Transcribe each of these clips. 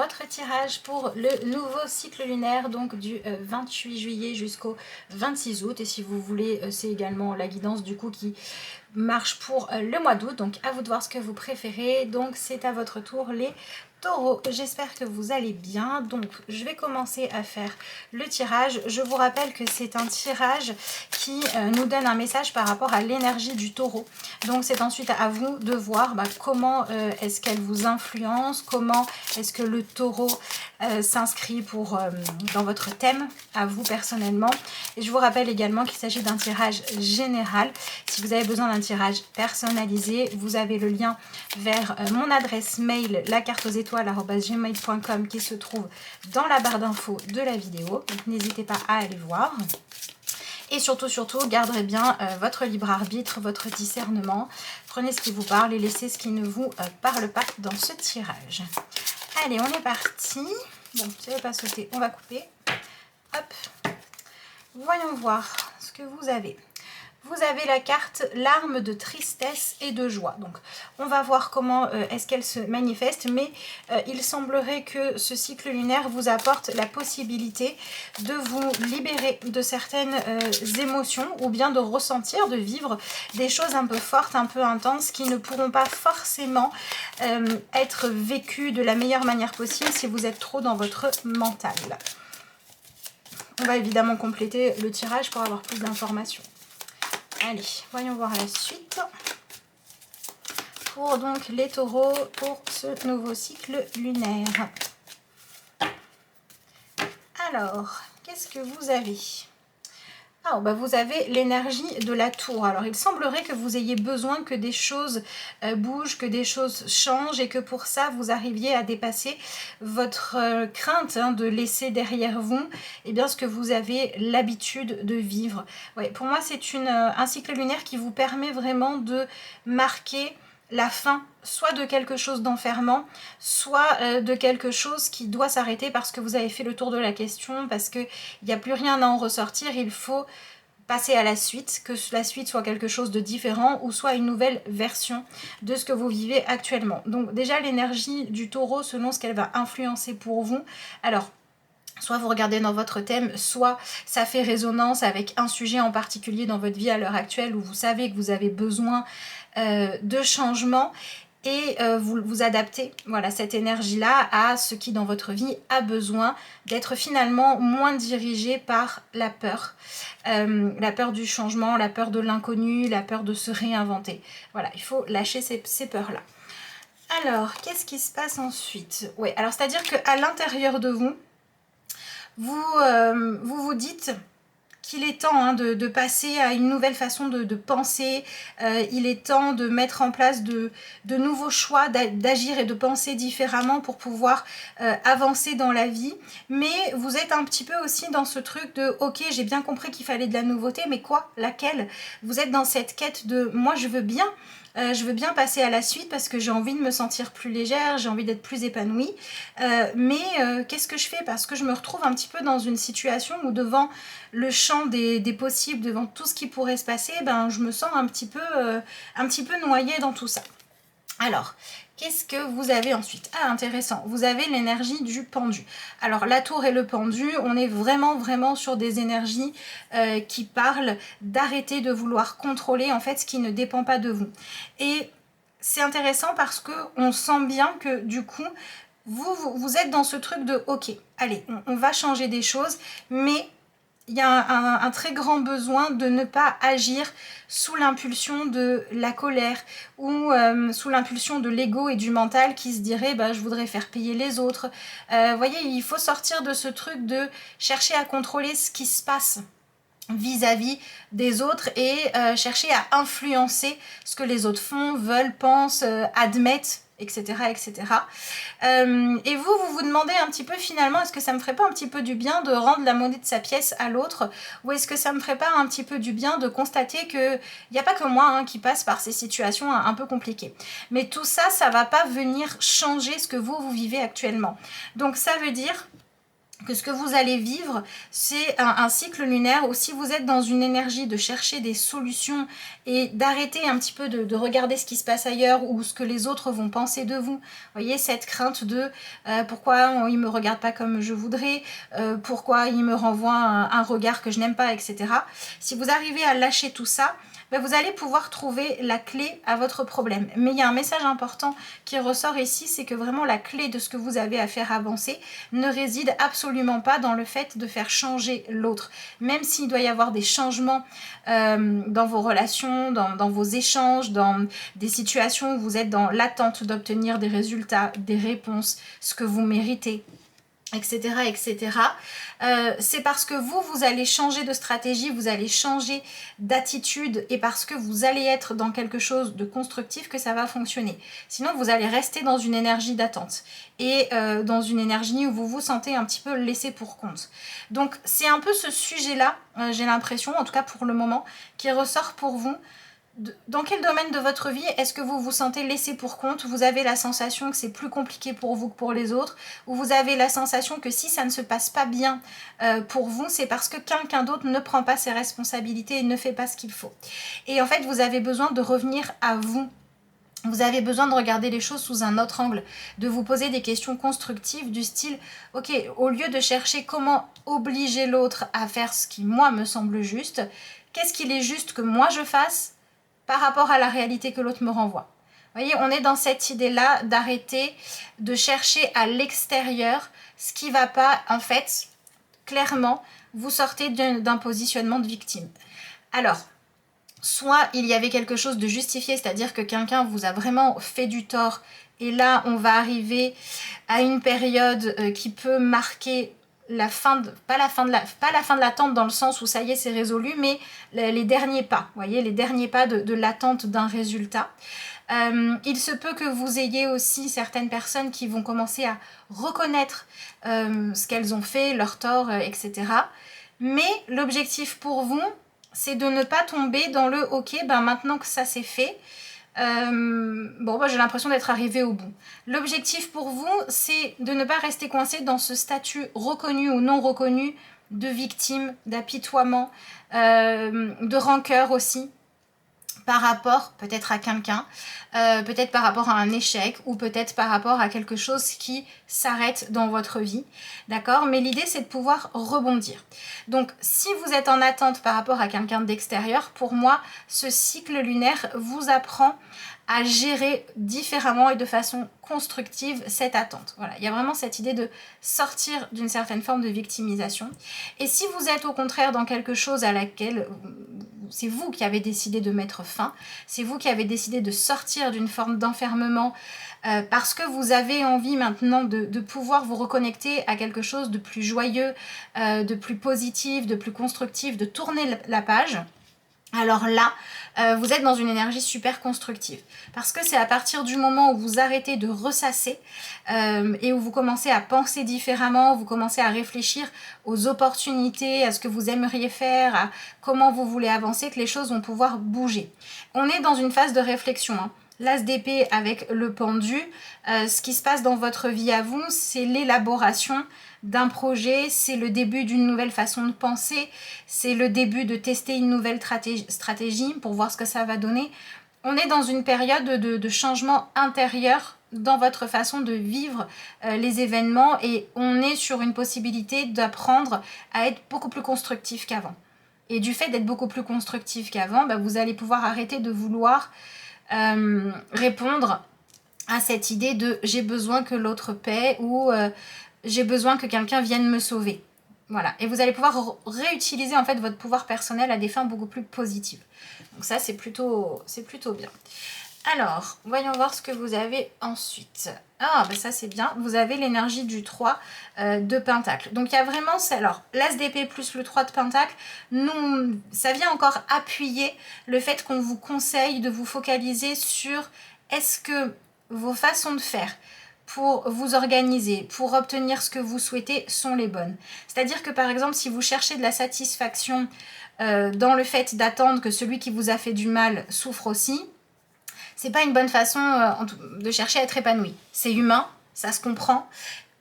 votre tirage pour le nouveau cycle lunaire, donc du 28 juillet jusqu'au 26 août. Et si vous voulez, c'est également la guidance du coup qui marche pour le mois d'août. Donc à vous de voir ce que vous préférez. Donc c'est à votre tour les taureaux. J'espère que vous allez bien. Donc je vais commencer à faire le tirage. Je vous rappelle que c'est un tirage qui nous donne un message par rapport à l'énergie du taureau. Donc c'est ensuite à vous de voir comment est-ce qu'elle vous influence, comment est-ce que le taureau s'inscrit dans votre thème, à vous personnellement. Et je vous rappelle également qu'il s'agit d'un tirage général. Si vous avez besoin d'un tirage personnalisé, vous avez le lien vers mon adresse mail, lacarteauxétoiles@gmail.com, qui se trouve dans la barre d'infos de la vidéo. Donc n'hésitez pas à aller voir. Et surtout, gardez bien votre libre arbitre, votre discernement. Prenez ce qui vous parle et laissez ce qui ne vous parle pas dans ce tirage. Allez, on est parti. Bon, ça ne va pas sauter, on va couper. Hop. Voyons voir ce que vous avez. Vous avez la carte larmes de tristesse et de joie. Donc, on va voir comment est-ce qu'elle se manifeste. Mais il semblerait que ce cycle lunaire vous apporte la possibilité de vous libérer de certaines émotions ou bien de ressentir, de vivre des choses un peu fortes, un peu intenses qui ne pourront pas forcément être vécues de la meilleure manière possible si vous êtes trop dans votre mental. On va évidemment compléter le tirage pour avoir plus d'informations. Allez, voyons voir la suite. Pour donc les taureaux, pour ce nouveau cycle lunaire. Alors, qu'est-ce que vous avez ? Ah, vous avez l'énergie de la tour. Alors, il semblerait que vous ayez besoin que des choses bougent, que des choses changent et que pour ça, vous arriviez à dépasser votre crainte de laisser derrière vous ce que vous avez l'habitude de vivre. Ouais, pour moi, c'est un cycle lunaire qui vous permet vraiment de marquer la fin, soit de quelque chose d'enfermant, soit de quelque chose qui doit s'arrêter parce que vous avez fait le tour de la question, parce qu'il n'y a plus rien à en ressortir, il faut passer à la suite, que la suite soit quelque chose de différent ou soit une nouvelle version de ce que vous vivez actuellement. Donc déjà l'énergie du taureau selon ce qu'elle va influencer pour vous. Alors, soit vous regardez dans votre thème, soit ça fait résonance avec un sujet en particulier dans votre vie à l'heure actuelle où vous savez que vous avez besoin de changement et vous adaptez cette énergie-là à ce qui dans votre vie a besoin d'être finalement moins dirigé par la peur du changement, la peur de l'inconnu, la peur de se réinventer. Voilà, il faut lâcher ces peurs-là. Alors, qu'est-ce qui se passe ensuite ? Oui, alors c'est-à-dire qu'à l'intérieur de vous, vous dites qu'il est temps de passer à une nouvelle façon de penser, il est temps de mettre en place de nouveaux choix, d'agir et de penser différemment pour pouvoir avancer dans la vie. Mais vous êtes un petit peu aussi dans ce truc de « ok, j'ai bien compris qu'il fallait de la nouveauté, mais quoi ? Laquelle ?» Vous êtes dans cette quête de « moi je veux bien ». Je veux bien passer à la suite parce que j'ai envie de me sentir plus légère, j'ai envie d'être plus épanouie. Mais qu'est-ce que je fais ? Parce que je me retrouve un petit peu dans une situation où devant le champ des possibles, devant tout ce qui pourrait se passer, je me sens un petit peu noyée dans tout ça. Alors, qu'est-ce que vous avez ensuite ? Ah, intéressant, vous avez l'énergie du pendu. Alors, la tour et le pendu, on est vraiment sur des énergies qui parlent d'arrêter de vouloir contrôler en fait ce qui ne dépend pas de vous. Et c'est intéressant parce qu'on sent bien que du coup, vous êtes dans ce truc de « ok, allez, on va changer des choses », mais il y a un très grand besoin de ne pas agir sous l'impulsion de la colère ou sous l'impulsion de l'ego et du mental qui se dirait je voudrais faire payer les autres. Vous voyez, il faut sortir de ce truc de chercher à contrôler ce qui se passe vis-à-vis des autres et chercher à influencer ce que les autres font, veulent, pensent, admettent, etc. etc. Et vous demandez un petit peu finalement, est-ce que ça me ferait pas un petit peu du bien de rendre la monnaie de sa pièce à l'autre, ou est-ce que ça me ferait pas un petit peu du bien de constater que il n'y a pas que moi qui passe par ces situations un peu compliquées. Mais tout ça, ça va pas venir changer ce que vous vivez actuellement. Donc ça veut dire que ce que vous allez vivre, c'est un cycle lunaire où si vous êtes dans une énergie de chercher des solutions et d'arrêter un petit peu de regarder ce qui se passe ailleurs ou ce que les autres vont penser de vous. Vous voyez, cette crainte de pourquoi il ne me regarde pas comme je voudrais, pourquoi il me renvoie un regard que je n'aime pas, etc. Si vous arrivez à lâcher tout ça, ben vous allez pouvoir trouver la clé à votre problème. Mais il y a un message important qui ressort ici, c'est que vraiment la clé de ce que vous avez à faire avancer ne réside absolument pas dans le fait de faire changer l'autre. Même s'il doit y avoir des changements dans vos relations, dans vos échanges, dans des situations où vous êtes dans l'attente d'obtenir des résultats, des réponses, ce que vous méritez, etc., etc. C'est parce que vous allez changer de stratégie, vous allez changer d'attitude et parce que vous allez être dans quelque chose de constructif que ça va fonctionner. Sinon, vous allez rester dans une énergie d'attente et dans une énergie où vous vous sentez un petit peu laissé pour compte. Donc, c'est un peu ce sujet-là, j'ai l'impression, en tout cas pour le moment, qui ressort pour vous. Dans quel domaine de votre vie est-ce que vous vous sentez laissé pour compte? Vous avez la sensation que c'est plus compliqué pour vous que pour les autres? Ou vous avez la sensation que si ça ne se passe pas bien pour vous, c'est parce que quelqu'un d'autre ne prend pas ses responsabilités et ne fait pas ce qu'il faut? Et en fait, vous avez besoin de revenir à vous. Vous avez besoin de regarder les choses sous un autre angle, de vous poser des questions constructives du style, ok, au lieu de chercher comment obliger l'autre à faire ce qui, moi, me semble juste, qu'est-ce qu'il est juste que moi je fasse par rapport à la réalité que l'autre me renvoie. Vous voyez, on est dans cette idée-là d'arrêter de chercher à l'extérieur ce qui ne va pas, en fait, clairement, vous sortez d'un positionnement de victime. Alors, soit il y avait quelque chose de justifié, c'est-à-dire que quelqu'un vous a vraiment fait du tort, et là, on va arriver à une période qui peut marquer la fin de, pas la fin de l'attente dans le sens où ça y est c'est résolu, mais les derniers pas, vous voyez, les derniers pas de l'attente d'un résultat. Il se peut que vous ayez aussi certaines personnes qui vont commencer à reconnaître ce qu'elles ont fait, leurs torts, etc. Mais l'objectif pour vous, c'est de ne pas tomber dans le ok, ben maintenant que ça c'est fait, j'ai l'impression d'être arrivée au bout. L'objectif pour vous, c'est de ne pas rester coincé dans ce statut reconnu ou non reconnu de victime, d'apitoiement, de rancœur aussi, par rapport peut-être à quelqu'un, peut-être par rapport à un échec ou peut-être par rapport à quelque chose qui s'arrête dans votre vie, d'accord? Mais l'idée c'est de pouvoir rebondir. Donc si vous êtes en attente par rapport à quelqu'un d'extérieur, pour moi ce cycle lunaire vous apprend à gérer différemment et de façon constructive cette attente. Voilà, il y a vraiment cette idée de sortir d'une certaine forme de victimisation. Et si vous êtes au contraire dans quelque chose à laquelle c'est vous qui avez décidé de mettre fin, c'est vous qui avez décidé de sortir d'une forme d'enfermement parce que vous avez envie maintenant de pouvoir vous reconnecter à quelque chose de plus joyeux, de plus positif, de plus constructif, de tourner la page, alors là, vous êtes dans une énergie super constructive. Parce que c'est à partir du moment où vous arrêtez de ressasser et où vous commencez à penser différemment, vous commencez à réfléchir aux opportunités, à ce que vous aimeriez faire, à comment vous voulez avancer, que les choses vont pouvoir bouger. On est dans une phase de réflexion, hein. L'as d'épée avec le pendu, ce qui se passe dans votre vie à vous, c'est l'élaboration d'un projet, c'est le début d'une nouvelle façon de penser, c'est le début de tester une nouvelle stratégie pour voir ce que ça va donner. On est dans une période de changement intérieur dans votre façon de vivre les événements et on est sur une possibilité d'apprendre à être beaucoup plus constructif qu'avant. Et du fait d'être beaucoup plus constructif qu'avant, vous allez pouvoir arrêter de vouloir répondre à cette idée de j'ai besoin que l'autre paie ou j'ai besoin que quelqu'un vienne me sauver. Voilà. Et vous allez pouvoir réutiliser en fait votre pouvoir personnel à des fins beaucoup plus positives. Donc ça c'est plutôt bien. Alors, voyons voir ce que vous avez ensuite. Ah, ça c'est bien. Vous avez l'énergie du 3 de Pentacle. Donc il y a vraiment, alors l'As d'épée plus le 3 de Pentacle, ça vient encore appuyer le fait qu'on vous conseille de vous focaliser sur est-ce que vos façons de faire pour vous organiser, pour obtenir ce que vous souhaitez sont les bonnes. C'est-à-dire que par exemple, si vous cherchez de la satisfaction dans le fait d'attendre que celui qui vous a fait du mal souffre aussi, c'est pas une bonne façon de chercher à être épanoui. C'est humain, ça se comprend,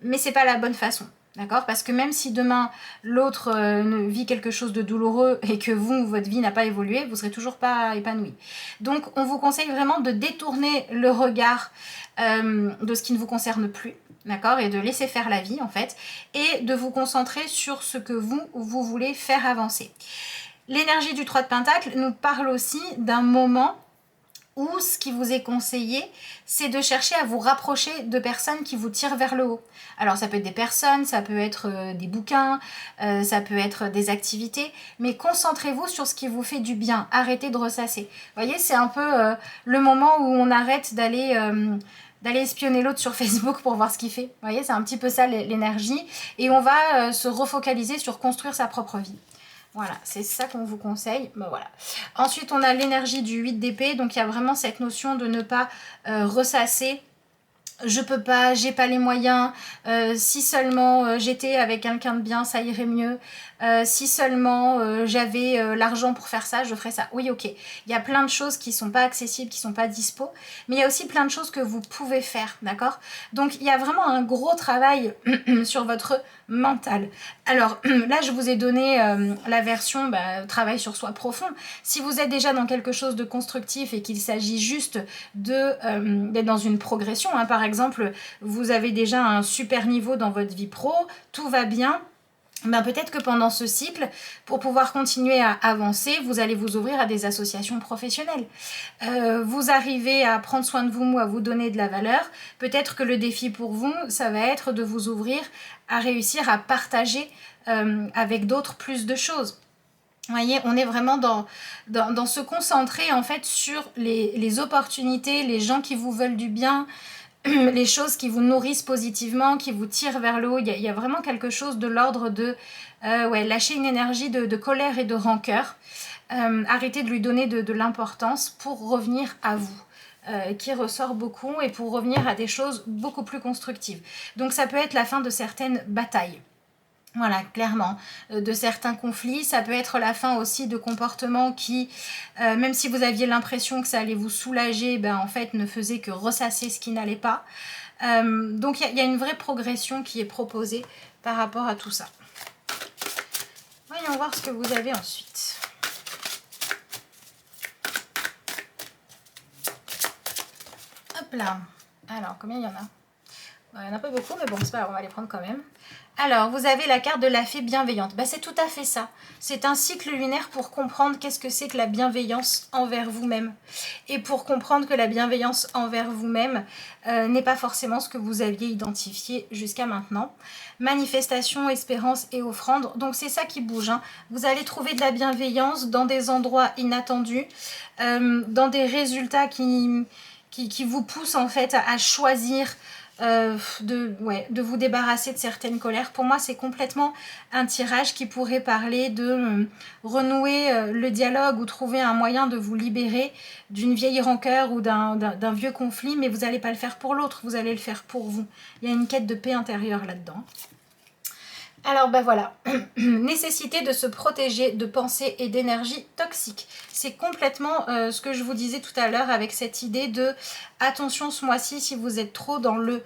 mais c'est pas la bonne façon. D'accord? Parce que même si demain l'autre vit quelque chose de douloureux et que vous, votre vie n'a pas évolué, vous serez toujours pas épanoui. Donc on vous conseille vraiment de détourner le regard de ce qui ne vous concerne plus, d'accord? Et de laisser faire la vie en fait, et de vous concentrer sur ce que vous voulez faire avancer. L'énergie du 3 de Pentacle nous parle aussi d'un moment où ce qui vous est conseillé, c'est de chercher à vous rapprocher de personnes qui vous tirent vers le haut. Alors ça peut être des personnes, ça peut être des bouquins, ça peut être des activités, mais concentrez-vous sur ce qui vous fait du bien, arrêtez de ressasser. Vous voyez, c'est un peu le moment où on arrête d'aller espionner l'autre sur Facebook pour voir ce qu'il fait. Vous voyez, c'est un petit peu ça l'énergie, et on va se refocaliser sur construire sa propre vie. Voilà, c'est ça qu'on vous conseille. Ben voilà. Ensuite, on a l'énergie du 8 d'épée. Donc, il y a vraiment cette notion de ne pas ressasser. Je peux pas, j'ai pas les moyens. Si seulement j'étais avec quelqu'un de bien, ça irait mieux. Si seulement j'avais l'argent pour faire ça, je ferais ça. Oui, ok. Il y a plein de choses qui sont pas accessibles, qui sont pas dispo. Mais il y a aussi plein de choses que vous pouvez faire, d'accord? Donc, il y a vraiment un gros travail sur votre mental. Alors, là, je vous ai donné la version travail sur soi profond. Si vous êtes déjà dans quelque chose de constructif et qu'il s'agit juste d'être dans une progression, hein, par exemple, vous avez déjà un super niveau dans votre vie pro, tout va bien, peut-être que pendant ce cycle, pour pouvoir continuer à avancer, vous allez vous ouvrir à des associations professionnelles. Vous arrivez à prendre soin de vous, à vous donner de la valeur. Peut-être que le défi pour vous, ça va être de vous ouvrir à réussir à partager avec d'autres plus de choses. Vous voyez, on est vraiment dans se concentrer en fait sur les opportunités, les gens qui vous veulent du bien, les choses qui vous nourrissent positivement, qui vous tirent vers le haut. Il y a vraiment quelque chose de l'ordre de lâcher une énergie de colère et de rancœur. Arrêtez de lui donner de l'importance pour revenir à vous. Qui ressort beaucoup, et pour revenir à des choses beaucoup plus constructives. Donc ça peut être la fin de certaines batailles. Voilà, clairement, de certains conflits. Ça peut être la fin aussi de comportements qui, même si vous aviez l'impression que ça allait vous soulager, en fait ne faisait que ressasser ce qui n'allait pas. Donc il y a une vraie progression qui est proposée par rapport à tout ça. Voyons voir ce que vous avez ensuite. Hop là. Alors, combien il y en a? Il n'y en a pas beaucoup, mais bon, c'est pas grave, on va les prendre quand même. Alors, vous avez la carte de la fée bienveillante. C'est tout à fait ça. C'est un cycle lunaire pour comprendre qu'est-ce que c'est que la bienveillance envers vous-même. Et pour comprendre que la bienveillance envers vous-même n'est pas forcément ce que vous aviez identifié jusqu'à maintenant. Manifestation, espérance et offrande. Donc, c'est ça qui bouge. Hein. Vous allez trouver de la bienveillance dans des endroits inattendus, dans des résultats qui vous poussent en fait à choisir de vous débarrasser de certaines colères. Pour moi, c'est complètement un tirage qui pourrait parler de renouer le dialogue ou trouver un moyen de vous libérer d'une vieille rancœur ou d'un vieux conflit, mais vous n'allez pas le faire pour l'autre, vous allez le faire pour vous. Il y a une quête de paix intérieure là-dedans. Alors voilà, nécessité de se protéger de pensées et d'énergie toxiques. C'est complètement ce que je vous disais tout à l'heure avec cette idée de attention ce mois-ci si vous êtes trop dans le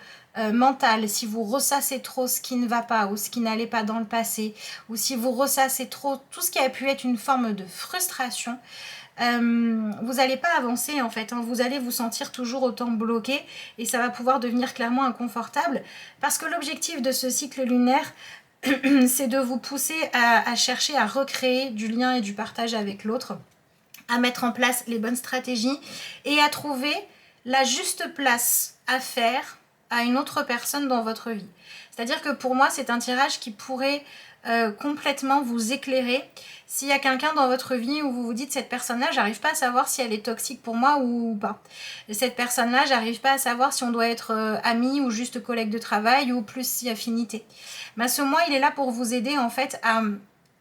mental, si vous ressassez trop ce qui ne va pas ou ce qui n'allait pas dans le passé, ou si vous ressassez trop tout ce qui a pu être une forme de frustration, vous n'allez pas avancer en fait, hein. Vous allez vous sentir toujours autant bloqué et ça va pouvoir devenir clairement inconfortable parce que l'objectif de ce cycle lunaire, c'est de vous pousser à chercher à recréer du lien et du partage avec l'autre, à mettre en place les bonnes stratégies et à trouver la juste place à faire à une autre personne dans votre vie. C'est-à-dire que pour moi, c'est un tirage qui pourrait complètement vous éclairer s'il y a quelqu'un dans votre vie où vous vous dites cette personne-là, j'arrive pas à savoir si elle est toxique pour moi ou pas. Cette personne-là, j'arrive pas à savoir si on doit être amis ou juste collègue de travail ou plus si affinité. Ce mois, il est là pour vous aider en fait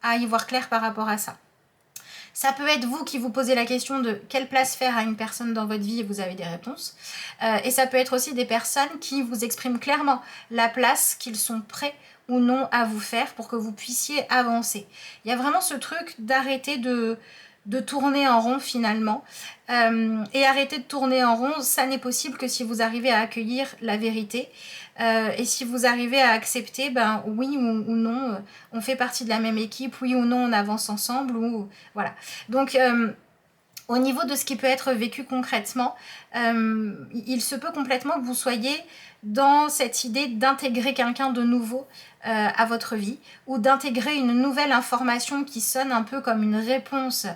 à y voir clair par rapport à ça. Ça peut être vous qui vous posez la question de quelle place faire à une personne dans votre vie et vous avez des réponses. Et ça peut être aussi des personnes qui vous expriment clairement la place qu'ils sont prêts ou non à vous faire pour que vous puissiez avancer. Il y a vraiment ce truc d'arrêter de de tourner en rond finalement. Et arrêter de tourner en rond, ça n'est possible que si vous arrivez à accueillir la vérité. Et si vous arrivez à accepter, ben oui ou non, on fait partie de la même équipe, oui ou non, on avance ensemble, ou voilà. Donc au niveau de ce qui peut être vécu concrètement, il se peut complètement que vous soyez dans cette idée d'intégrer quelqu'un de nouveau à votre vie, ou d'intégrer une nouvelle information qui sonne un peu comme une réponse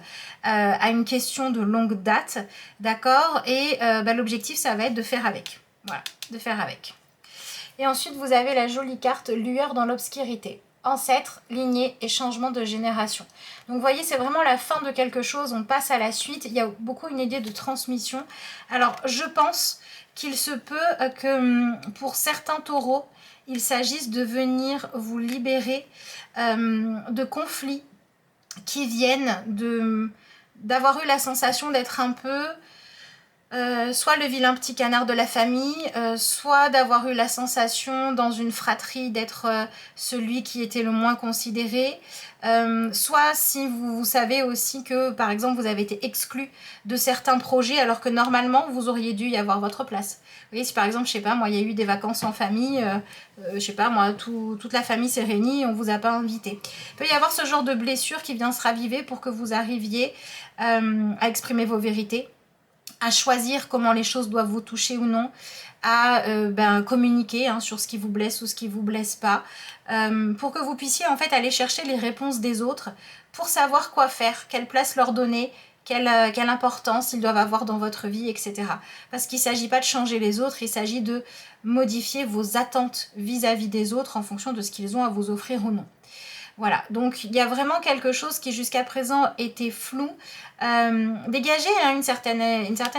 à une question de longue date, d'accord. Et l'objectif, ça va être de faire avec. Voilà, de faire avec. Et ensuite, vous avez la jolie carte lueur dans l'obscurité. Ancêtres, lignée et changement de génération. Donc vous voyez, c'est vraiment la fin de quelque chose, on passe à la suite. Il y a beaucoup une idée de transmission. Alors je pense qu'il se peut que pour certains taureaux, il s'agisse de venir vous libérer de conflits qui viennent d'avoir eu la sensation d'être un peu soit le vilain petit canard de la famille, soit d'avoir eu la sensation dans une fratrie d'être celui qui était le moins considéré, soit si vous savez aussi que par exemple vous avez été exclu de certains projets alors que normalement vous auriez dû y avoir votre place. Vous voyez, si par exemple, je sais pas, moi il y a eu des vacances en famille, je sais pas, moi toute la famille s'est réunie, on vous a pas invité. Il peut y avoir ce genre de blessure qui vient se raviver pour que vous arriviez à exprimer vos vérités, à choisir comment les choses doivent vous toucher ou non, à communiquer sur ce qui vous blesse ou ce qui vous blesse pas, pour que vous puissiez en fait aller chercher les réponses des autres pour savoir quoi faire, quelle place leur donner, quelle importance ils doivent avoir dans votre vie, etc. Parce qu'il ne s'agit pas de changer les autres, il s'agit de modifier vos attentes vis-à-vis des autres en fonction de ce qu'ils ont à vous offrir ou non. Voilà, donc il y a vraiment quelque chose qui jusqu'à présent était flou. Dégagez une certaine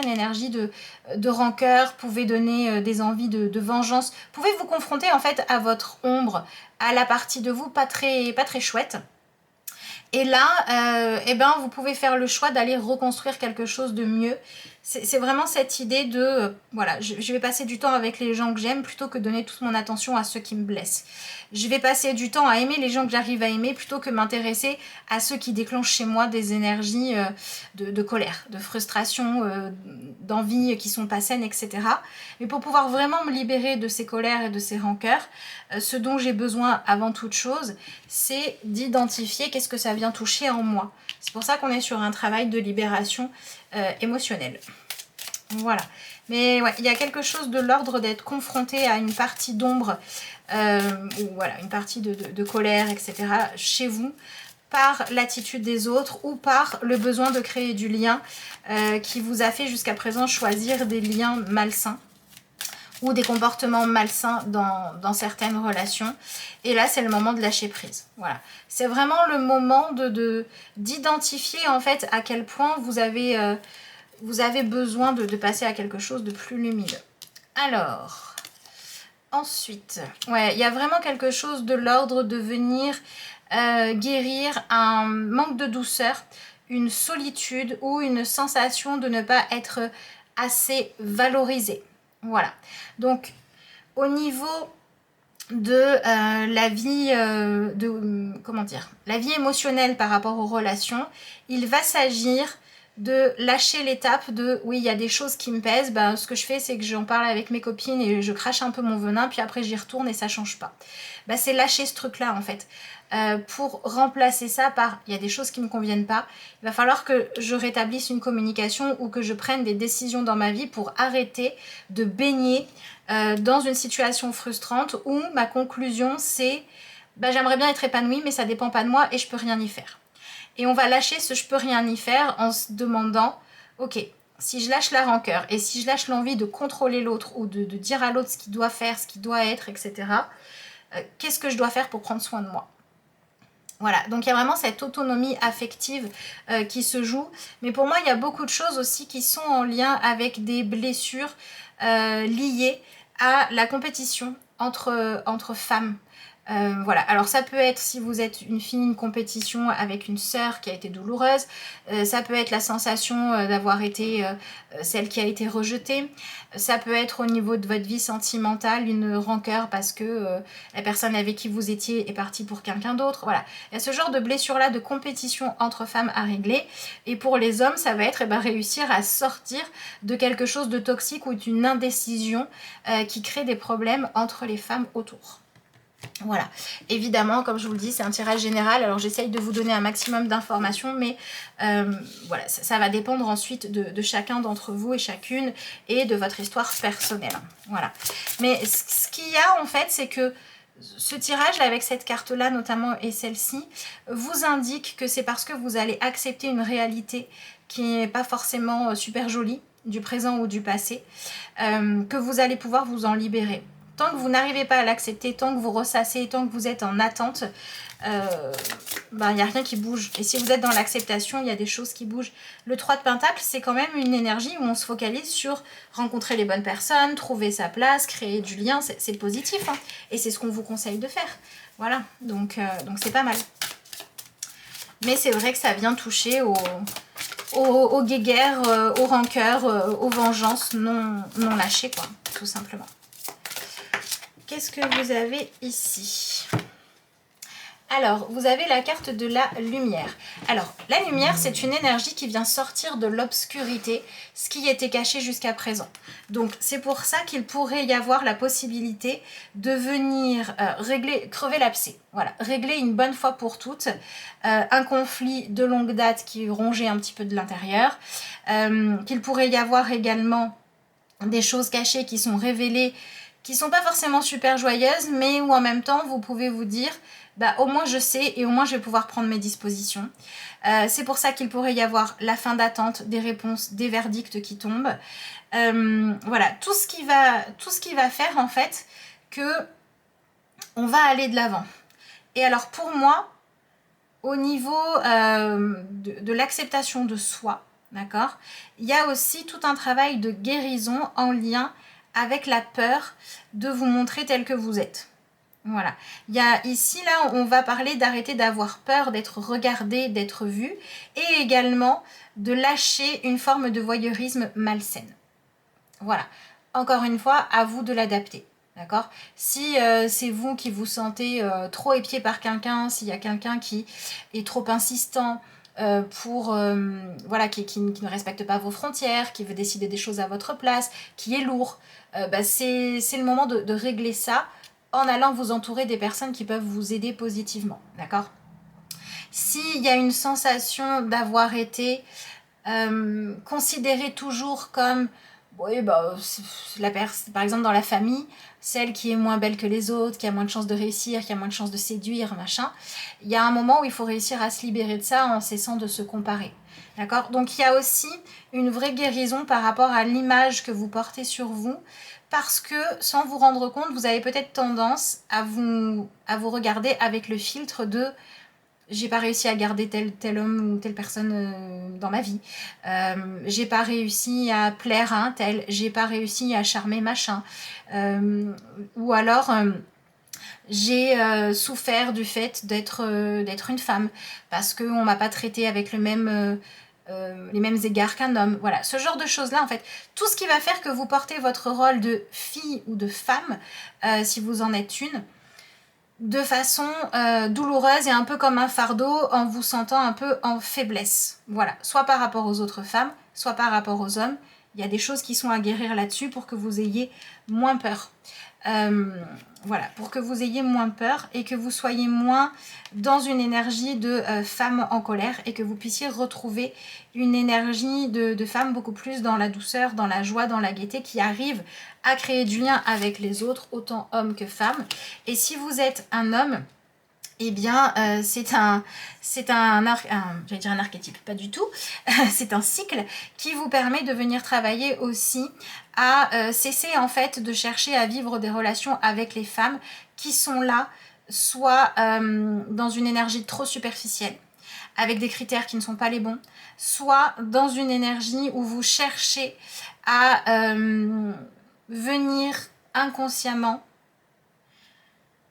énergie de rancœur, pouvez donner des envies de vengeance, pouvez vous confronter en fait à votre ombre, à la partie de vous pas très chouette. Et là, vous pouvez faire le choix d'aller reconstruire quelque chose de mieux. C'est vraiment cette idée de, voilà, je vais passer du temps avec les gens que j'aime plutôt que donner toute mon attention à ceux qui me blessent. Je vais passer du temps à aimer les gens que j'arrive à aimer plutôt que m'intéresser à ceux qui déclenchent chez moi des énergies de colère, de frustration, d'envie qui sont pas saines, etc. Mais pour pouvoir vraiment me libérer de ces colères et de ces rancœurs, ce dont j'ai besoin avant toute chose, c'est d'identifier qu'est-ce que ça vient toucher en moi. C'est pour ça qu'on est sur un travail de libération émotionnelle. Voilà. Mais ouais, il y a quelque chose de l'ordre d'être confronté à une partie d'ombre, ou voilà, une partie de colère, etc. chez vous, par l'attitude des autres ou par le besoin de créer du lien qui vous a fait jusqu'à présent choisir des liens malsains ou des comportements malsains dans certaines relations. Et là, c'est le moment de lâcher prise. Voilà. C'est vraiment le moment d'identifier en fait à quel point vous avez besoin de passer à quelque chose de plus lumineux. Alors, ensuite, ouais, il y a vraiment quelque chose de l'ordre de venir guérir un manque de douceur, une solitude ou une sensation de ne pas être assez valorisé. Voilà. Donc, au niveau de la vie la vie émotionnelle par rapport aux relations, il va s'agir de lâcher l'étape de oui, il y a des choses qui me pèsent, ce que je fais c'est que j'en parle avec mes copines et je crache un peu mon venin, puis après j'y retourne et ça change pas. C'est lâcher ce truc là en fait. Pour remplacer ça par il y a des choses qui ne me conviennent pas, il va falloir que je rétablisse une communication ou que je prenne des décisions dans ma vie pour arrêter de baigner dans une situation frustrante où ma conclusion c'est j'aimerais bien être épanouie mais ça dépend pas de moi et je peux rien y faire. Et on va lâcher ce je peux rien y faire en se demandant ok, si je lâche la rancœur et si je lâche l'envie de contrôler l'autre ou de dire à l'autre ce qu'il doit faire, ce qu'il doit être, etc., qu'est-ce que je dois faire pour prendre soin de moi? Voilà, donc il y a vraiment cette autonomie affective qui se joue. Mais pour moi, il y a beaucoup de choses aussi qui sont en lien avec des blessures liées à la compétition entre femmes. Voilà, alors ça peut être si vous êtes une compétition avec une sœur qui a été douloureuse, ça peut être la sensation d'avoir été celle qui a été rejetée, ça peut être au niveau de votre vie sentimentale une rancœur parce que la personne avec qui vous étiez est partie pour quelqu'un d'autre. Voilà, il y a ce genre de blessure là de compétition entre femmes à régler, et pour les hommes ça va être réussir à sortir de quelque chose de toxique ou d'une indécision qui crée des problèmes entre les femmes autour. Voilà, évidemment, comme je vous le dis, c'est un tirage général, alors j'essaye de vous donner un maximum d'informations, mais voilà, ça va dépendre ensuite de chacun d'entre vous et chacune, et de votre histoire personnelle. Voilà, mais ce qu'il y a en fait, c'est que ce tirage là, avec cette carte là notamment et celle-ci, vous indique que c'est parce que vous allez accepter une réalité qui n'est pas forcément super jolie, du présent ou du passé, que vous allez pouvoir vous en libérer. Tant que vous n'arrivez pas à l'accepter, tant que vous ressassez, tant que vous êtes en attente, il n'y a rien qui bouge. Et si vous êtes dans l'acceptation, il y a des choses qui bougent. Le 3 de Pentacle, c'est quand même une énergie où on se focalise sur rencontrer les bonnes personnes, trouver sa place, créer du lien. C'est positif, hein. Et c'est ce qu'on vous conseille de faire. Voilà, donc c'est pas mal. Mais c'est vrai que ça vient toucher aux guéguerres, aux rancœurs, aux vengeances non lâchées, quoi, tout simplement. Qu'est-ce que vous avez ici? Alors, vous avez la carte de la lumière. Alors, la lumière, c'est une énergie qui vient sortir de l'obscurité, ce qui était caché jusqu'à présent. Donc, c'est pour ça qu'il pourrait y avoir la possibilité de venir crever l'abcès. Voilà, régler une bonne fois pour toutes un conflit de longue date qui rongeait un petit peu de l'intérieur. Qu'il pourrait y avoir également des choses cachées qui sont révélées, qui sont pas forcément super joyeuses, mais où en même temps vous pouvez vous dire au moins je sais et au moins je vais pouvoir prendre mes dispositions. C'est pour ça qu'il pourrait y avoir la fin d'attente, des réponses, des verdicts qui tombent. Voilà, tout ce qui va faire en fait que on va aller de l'avant. Et alors pour moi, au niveau de l'acceptation de soi, d'accord, il y a aussi tout un travail de guérison en lien avec la peur de vous montrer tel que vous êtes. Voilà. Il y a ici, là, on va parler d'arrêter d'avoir peur d'être regardé, d'être vu, et également de lâcher une forme de voyeurisme malsaine. Voilà. Encore une fois, à vous de l'adapter. D'accord? Si c'est vous qui vous sentez trop épié par quelqu'un, s'il y a quelqu'un qui est trop insistant, voilà, qui ne respecte pas vos frontières, qui veut décider des choses à votre place, qui est lourd, c'est le moment de régler ça en allant vous entourer des personnes qui peuvent vous aider positivement. D'accord? S'il y a une sensation d'avoir été considéré toujours comme oui, par exemple dans la famille, celle qui est moins belle que les autres, qui a moins de chances de réussir, qui a moins de chances de séduire, machin, il y a un moment où il faut réussir à se libérer de ça en cessant de se comparer. D'accord? Donc il y a aussi une vraie guérison par rapport à l'image que vous portez sur vous, parce que sans vous rendre compte, vous avez peut-être tendance à vous regarder avec le filtre de j'ai pas réussi à garder tel homme ou telle personne dans ma vie. J'ai pas réussi à plaire à un tel. J'ai pas réussi à charmer machin. Ou alors, j'ai souffert du fait d'être une femme parce qu'on m'a pas traité avec les mêmes égards qu'un homme. Voilà, ce genre de choses-là, en fait. Tout ce qui va faire que vous portez votre rôle de fille ou de femme, si vous en êtes une, de façon douloureuse et un peu comme un fardeau en vous sentant un peu en faiblesse. Voilà, soit par rapport aux autres femmes, soit par rapport aux hommes. Il y a des choses qui sont à guérir là-dessus pour que vous ayez moins peur. Voilà, pour que vous ayez moins peur et que vous soyez moins dans une énergie de femme en colère et que vous puissiez retrouver une énergie de femme beaucoup plus dans la douceur, dans la joie, dans la gaieté, qui arrive à créer du lien avec les autres, autant hommes que femmes. Et si vous êtes un homme, eh bien, j'allais dire un archétype, pas du tout. C'est un cycle qui vous permet de venir travailler aussi à cesser en fait de chercher à vivre des relations avec les femmes qui sont là, soit dans une énergie trop superficielle, avec des critères qui ne sont pas les bons, soit dans une énergie où vous cherchez à venir inconsciemment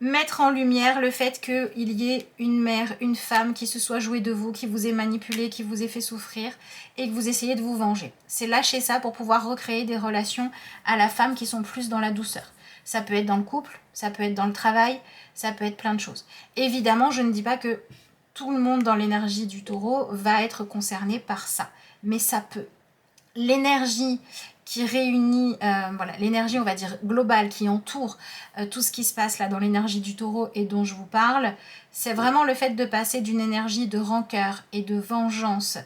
mettre en lumière le fait qu'il y ait une mère, une femme qui se soit jouée de vous, qui vous ait manipulé, qui vous ait fait souffrir et que vous essayez de vous venger. C'est lâcher ça pour pouvoir recréer des relations à la femme qui sont plus dans la douceur. Ça peut être dans le couple, ça peut être dans le travail, ça peut être plein de choses. Évidemment, je ne dis pas que tout le monde dans l'énergie du taureau va être concerné par ça, mais ça peut. L'énergie qui réunit, l'énergie, on va dire, globale qui entoure tout ce qui se passe là dans l'énergie du taureau et dont je vous parle, c'est vraiment le fait de passer d'une énergie de rancœur et de vengeance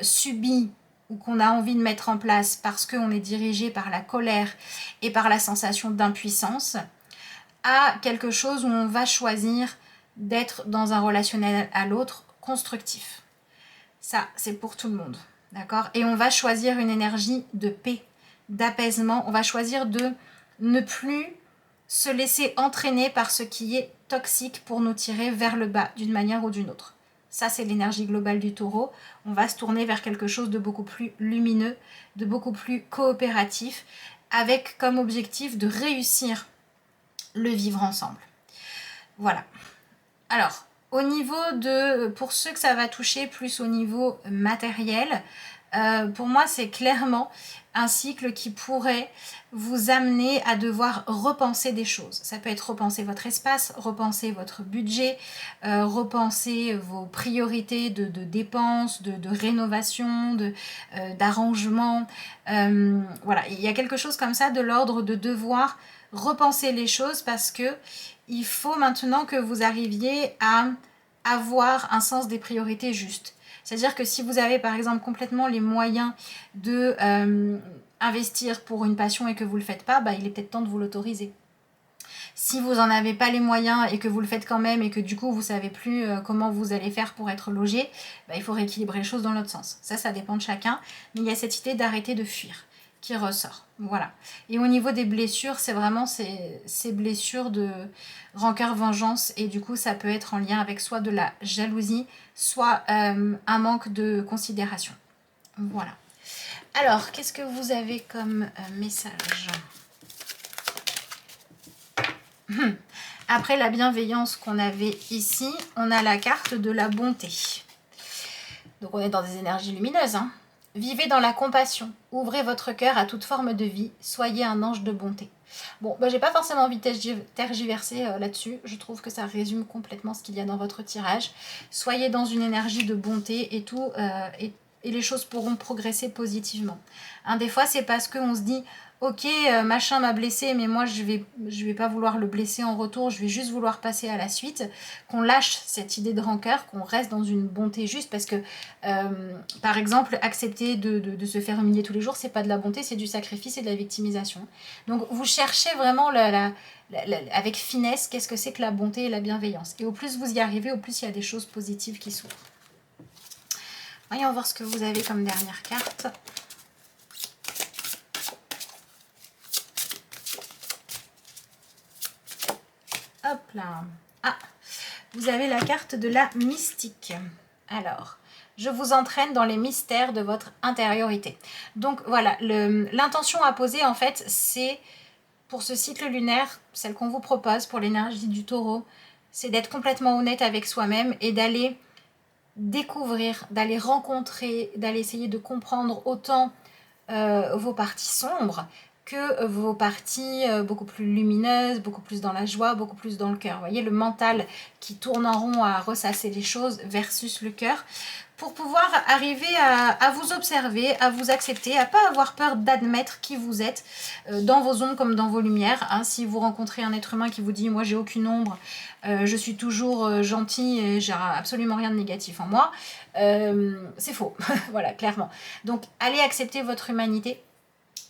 subie ou qu'on a envie de mettre en place parce qu'on est dirigé par la colère et par la sensation d'impuissance, à quelque chose où on va choisir d'être dans un relationnel à l'autre constructif. Ça, c'est pour tout le monde. D'accord ? Et on va choisir une énergie de paix, d'apaisement. On va choisir de ne plus se laisser entraîner par ce qui est toxique pour nous tirer vers le bas d'une manière ou d'une autre. Ça, c'est l'énergie globale du taureau. On va se tourner vers quelque chose de beaucoup plus lumineux, de beaucoup plus coopératif, avec comme objectif de réussir le vivre ensemble. Voilà. Alors, au niveau de, pour ceux que ça va toucher plus au niveau matériel, pour moi c'est clairement un cycle qui pourrait vous amener à devoir repenser des choses. Ça peut être repenser votre espace, repenser votre budget, repenser vos priorités de dépenses, de rénovation, d'arrangement. Voilà, il y a quelque chose comme ça de l'ordre de devoir repenser les choses parce que il faut maintenant que vous arriviez à avoir un sens des priorités juste. C'est-à-dire que si vous avez par exemple complètement les moyens de investir pour une passion et que vous ne le faites pas, il est peut-être temps de vous l'autoriser. Si vous n'en avez pas les moyens et que vous le faites quand même et que du coup vous ne savez plus comment vous allez faire pour être logé, il faut rééquilibrer les choses dans l'autre sens. Ça dépend de chacun, mais il y a cette idée d'arrêter de fuir qui ressort. Voilà. Et au niveau des blessures, c'est vraiment ces blessures de rancœur, vengeance, et du coup ça peut être en lien avec soit de la jalousie, soit un manque de considération. Voilà. Alors, qu'est-ce que vous avez comme message ? Après la bienveillance qu'on avait ici, on a la carte de la bonté. Donc on est dans des énergies lumineuses, hein. Vivez dans la compassion, ouvrez votre cœur à toute forme de vie, soyez un ange de bonté. Bon, j'ai pas forcément envie de tergiverser là-dessus, je trouve que ça résume complètement ce qu'il y a dans votre tirage. Soyez dans une énergie de bonté et tout, et les choses pourront progresser positivement. Des fois, c'est parce qu'on se dit, ok, machin m'a blessé, mais moi je vais pas vouloir le blesser en retour, je vais juste vouloir passer à la suite, qu'on lâche cette idée de rancœur, qu'on reste dans une bonté juste, parce que par exemple, accepter de se faire humilier tous les jours, c'est pas de la bonté, c'est du sacrifice et de la victimisation. Donc vous cherchez vraiment avec finesse qu'est-ce que c'est que la bonté et la bienveillance. Et au plus vous y arrivez, au plus il y a des choses positives qui s'ouvrent. Voyons voir ce que vous avez comme dernière carte. Hop là. Ah, vous avez la carte de la mystique. Alors, je vous entraîne dans les mystères de votre intériorité. Donc voilà, l'intention à poser en fait, c'est pour ce cycle lunaire, celle qu'on vous propose pour l'énergie du taureau, c'est d'être complètement honnête avec soi-même et d'aller découvrir, d'aller rencontrer, d'aller essayer de comprendre autant vos parties sombres que vos parties beaucoup plus lumineuses, beaucoup plus dans la joie, beaucoup plus dans le cœur. Vous voyez, le mental qui tourne en rond à ressasser les choses versus le cœur, pour pouvoir arriver à vous observer, à vous accepter, à pas avoir peur d'admettre qui vous êtes, dans vos ombres comme dans vos lumières. Si vous rencontrez un être humain qui vous dit « moi j'ai aucune ombre, je suis toujours gentil et j'ai absolument rien de négatif en moi », c'est faux, voilà, clairement. Donc allez accepter votre humanité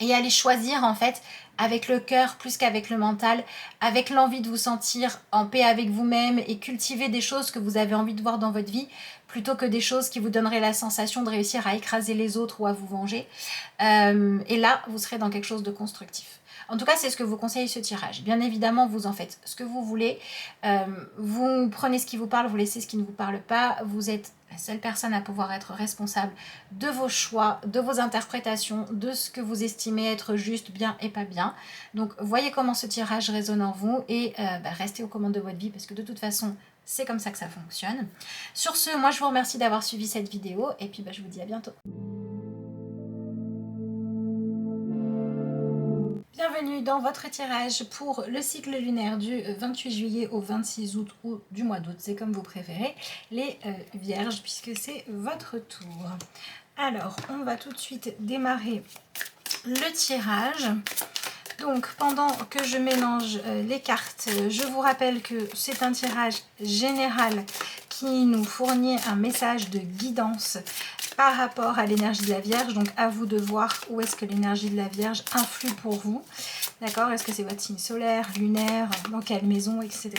et allez choisir en fait avec le cœur plus qu'avec le mental, avec l'envie de vous sentir en paix avec vous-même et cultiver des choses que vous avez envie de voir dans votre vie plutôt que des choses qui vous donneraient la sensation de réussir à écraser les autres ou à vous venger. Et là, vous serez dans quelque chose de constructif. En tout cas, c'est ce que vous conseille ce tirage. Bien évidemment, vous en faites ce que vous voulez. Vous prenez ce qui vous parle, vous laissez ce qui ne vous parle pas. Vous êtes la seule personne à pouvoir être responsable de vos choix, de vos interprétations, de ce que vous estimez être juste, bien et pas bien. Donc voyez comment ce tirage résonne en vous et restez aux commandes de votre vie parce que de toute façon, c'est comme ça que ça fonctionne. Sur ce, moi je vous remercie d'avoir suivi cette vidéo et puis je vous dis à bientôt. Bienvenue dans votre tirage pour le cycle lunaire du 28 juillet au 26 août ou du mois d'août, c'est comme vous préférez, les vierges, puisque c'est votre tour. Alors, on va tout de suite démarrer le tirage. Donc, pendant que je mélange les cartes, je vous rappelle que c'est un tirage général qui nous fournit un message de guidance par rapport à l'énergie de la Vierge. Donc, à vous de voir où est-ce que l'énergie de la Vierge influe pour vous. D'accord? Est-ce que c'est votre signe solaire, lunaire, dans quelle maison, etc.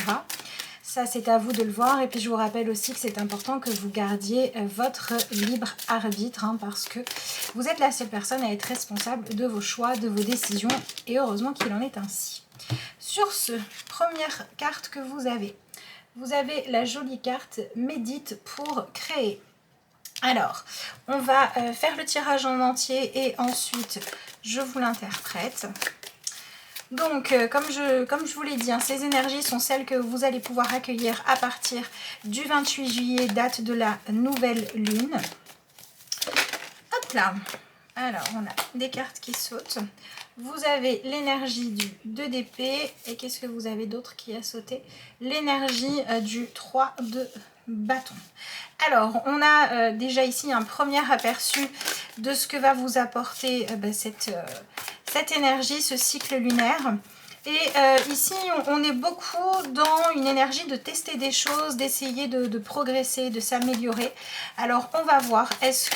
Ça, c'est à vous de le voir. Et puis, je vous rappelle aussi que c'est important que vous gardiez votre libre arbitre, hein, parce que vous êtes la seule personne à être responsable de vos choix, de vos décisions. Et heureusement qu'il en est ainsi. Sur ce, première carte que vous avez la jolie carte « Médite pour créer ». Alors, on va faire le tirage en entier et ensuite, je vous l'interprète. Donc, comme je vous l'ai dit, hein, ces énergies sont celles que vous allez pouvoir accueillir à partir du 28 juillet, date de la nouvelle lune. Hop là. Alors, on a des cartes qui sautent. Vous avez l'énergie du 2 d'épée. Et qu'est-ce que vous avez d'autre qui a sauté? L'énergie du 3 de bâton. Alors, on a déjà ici un premier aperçu de ce que va vous apporter cette énergie, ce cycle lunaire. Et ici, on est beaucoup dans une énergie de tester des choses, d'essayer de progresser, de s'améliorer. Alors, on va voir, est-ce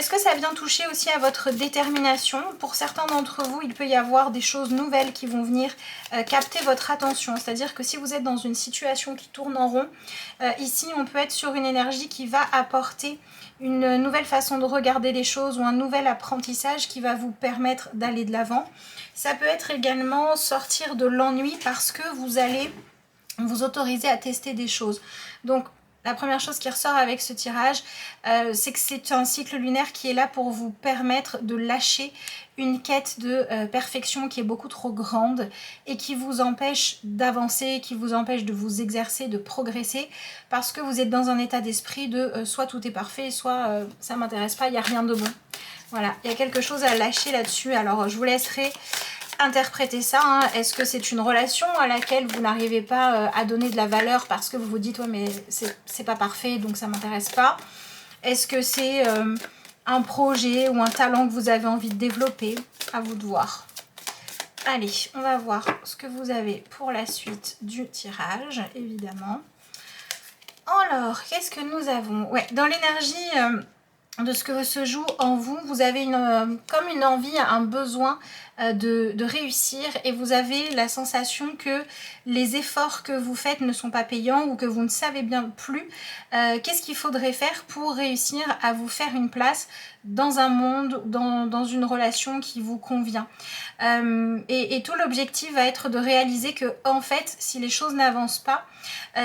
que ça vient toucher aussi à votre détermination? Pour certains d'entre vous, il peut y avoir des choses nouvelles qui vont venir capter votre attention. C'est-à-dire que si vous êtes dans une situation qui tourne en rond, ici on peut être sur une énergie qui va apporter une nouvelle façon de regarder les choses ou un nouvel apprentissage qui va vous permettre d'aller de l'avant. Ça peut être également sortir de l'ennui parce que vous allez vous autoriser à tester des choses. Donc, la première chose qui ressort avec ce tirage, c'est que c'est un cycle lunaire qui est là pour vous permettre de lâcher une quête de perfection qui est beaucoup trop grande et qui vous empêche d'avancer, qui vous empêche de vous exercer, de progresser, parce que vous êtes dans un état d'esprit de soit tout est parfait, soit ça ne m'intéresse pas, il n'y a rien de bon. Voilà, il y a quelque chose à lâcher là-dessus. Alors, je vous laisserai interpréter ça, hein. Est-ce que c'est une relation à laquelle vous n'arrivez pas à donner de la valeur parce que vous vous dites ouais mais c'est pas parfait donc ça m'intéresse pas? Est-ce que c'est un projet ou un talent que vous avez envie de développer? À vous de voir. Allez, on va voir ce que vous avez pour la suite du tirage, évidemment. Alors, qu'est-ce que nous avons? Ouais, dans l'énergie de ce que se joue en vous, vous avez comme une envie, un besoin de réussir et vous avez la sensation que les efforts que vous faites ne sont pas payants ou que vous ne savez bien plus qu'est-ce qu'il faudrait faire pour réussir à vous faire une place dans un monde, dans une relation qui vous convient. Et tout l'objectif va être de réaliser que en fait, si les choses n'avancent pas,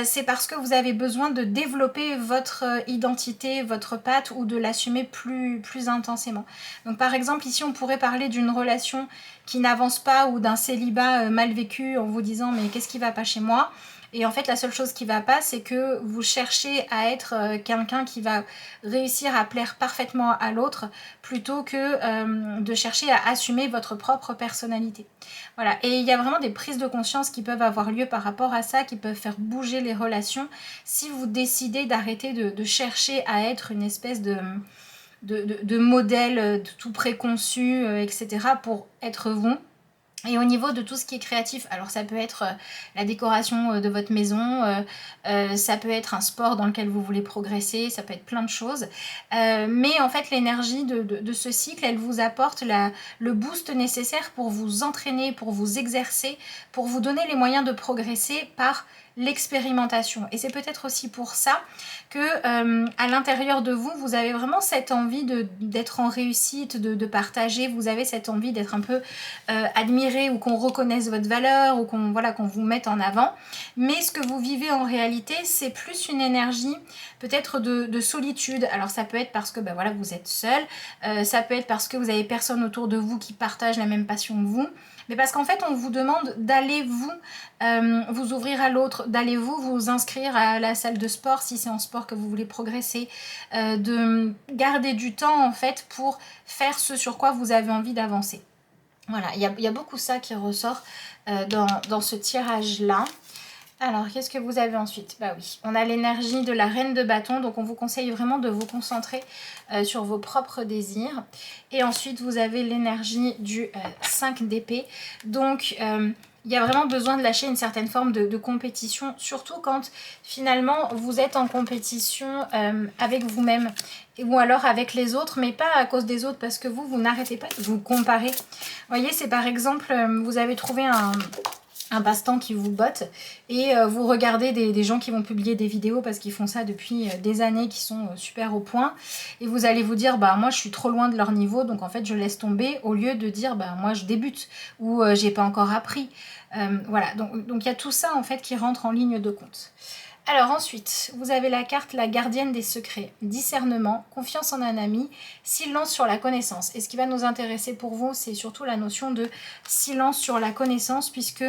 c'est parce que vous avez besoin de développer votre identité, votre patte ou de l'assumer plus intensément. Donc par exemple, ici on pourrait parler d'une relation qui n'avance pas ou d'un célibat mal vécu en vous disant mais qu'est-ce qui va pas chez moi? Et en fait, la seule chose qui va pas, c'est que vous cherchez à être quelqu'un qui va réussir à plaire parfaitement à l'autre plutôt que de chercher à assumer votre propre personnalité. Voilà, et il y a vraiment des prises de conscience qui peuvent avoir lieu par rapport à ça, qui peuvent faire bouger les relations si vous décidez d'arrêter de chercher à être une espèce de modèle tout préconçu, etc. pour être vous. Et au niveau de tout ce qui est créatif, alors ça peut être la décoration de votre maison, ça peut être un sport dans lequel vous voulez progresser, ça peut être plein de choses. Mais en fait, l'énergie de ce cycle, elle vous apporte le boost nécessaire pour vous entraîner, pour vous exercer, pour vous donner les moyens de progresser par l'expérimentation. Et c'est peut-être aussi pour ça que à l'intérieur de vous, vous avez vraiment cette envie d'être en réussite, de partager, vous avez cette envie d'être un peu admiré ou qu'on reconnaisse votre valeur ou qu'on voilà, qu'on vous mette en avant. Mais ce que vous vivez en réalité, c'est plus une énergie peut-être de solitude. Alors ça peut être parce que voilà, vous êtes seul, ça peut être parce que vous avez personne autour de vous qui partage la même passion que vous, mais parce qu'en fait on vous demande d'aller vous ouvrir à l'autre, d'aller vous inscrire à la salle de sport si c'est en sport que vous voulez progresser, de garder du temps en fait pour faire ce sur quoi vous avez envie d'avancer. Voilà, il y a beaucoup ça qui ressort dans ce tirage là. Alors, qu'est-ce que vous avez ensuite? Bah oui, on a l'énergie de la reine de bâton, donc on vous conseille vraiment de vous concentrer sur vos propres désirs. Et ensuite, vous avez l'énergie du 5 d'épée. Donc, il y a vraiment besoin de lâcher une certaine forme de compétition, surtout quand finalement vous êtes en compétition avec vous-même ou alors avec les autres, mais pas à cause des autres, parce que vous n'arrêtez pas de vous comparer. Vous voyez, c'est par exemple, vous avez trouvé un passe-temps qui vous botte et vous regardez des gens qui vont publier des vidéos parce qu'ils font ça depuis des années, qui sont super au point, et vous allez vous dire moi je suis trop loin de leur niveau, donc en fait je laisse tomber, au lieu de dire moi je débute ou j'ai pas encore appris. Voilà, donc il y a tout ça en fait qui rentre en ligne de compte. Alors ensuite, vous avez la carte la gardienne des secrets, discernement, confiance en un ami, silence sur la connaissance. Et ce qui va nous intéresser pour vous, c'est surtout la notion de silence sur la connaissance, puisque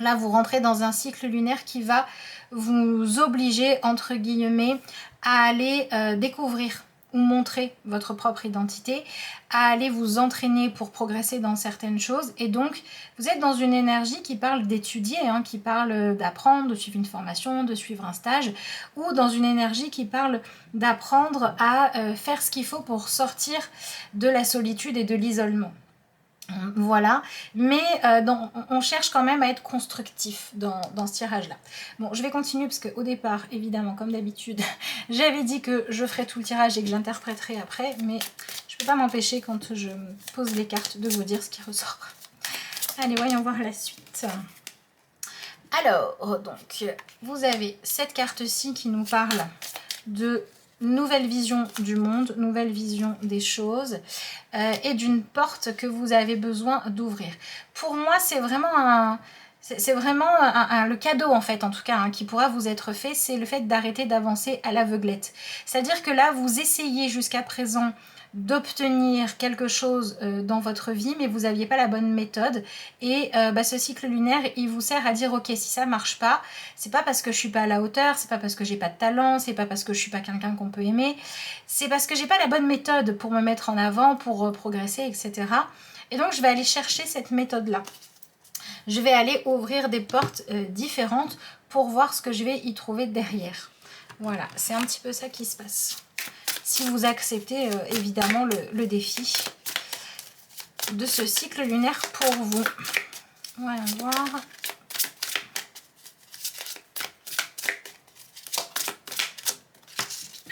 là, vous rentrez dans un cycle lunaire qui va vous obliger, entre guillemets, à aller découvrir ou montrer votre propre identité, à aller vous entraîner pour progresser dans certaines choses. Et donc, vous êtes dans une énergie qui parle d'étudier, qui parle d'apprendre, de suivre une formation, de suivre un stage, ou dans une énergie qui parle d'apprendre à faire ce qu'il faut pour sortir de la solitude et de l'isolement. Voilà, mais on cherche quand même à être constructif dans ce tirage-là. Bon, je vais continuer parce qu'au départ, évidemment, comme d'habitude, j'avais dit que je ferais tout le tirage et que j'interpréterais après, mais je peux pas m'empêcher quand je pose les cartes de vous dire ce qui ressort. Allez, voyons voir la suite. Alors, donc, vous avez cette carte-ci qui nous parle de nouvelle vision du monde, nouvelle vision des choses et d'une porte que vous avez besoin d'ouvrir. Pour moi, c'est vraiment le cadeau en fait, en tout cas, qui pourra vous être fait, c'est le fait d'arrêter d'avancer à l'aveuglette. C'est-à-dire que là, vous essayez jusqu'à présent d'obtenir quelque chose dans votre vie, mais vous n'aviez pas la bonne méthode, et ce cycle lunaire, il vous sert à dire ok, si ça marche pas, c'est pas parce que je suis pas à la hauteur, c'est pas parce que j'ai pas de talent, c'est pas parce que je suis pas quelqu'un qu'on peut aimer, c'est parce que j'ai pas la bonne méthode pour me mettre en avant, pour progresser, etc. Et donc je vais aller chercher cette méthode là, je vais aller ouvrir des portes différentes pour voir ce que je vais y trouver derrière. Voilà, c'est un petit peu ça qui se passe. Si vous acceptez évidemment le défi de ce cycle lunaire pour vous. On va voir.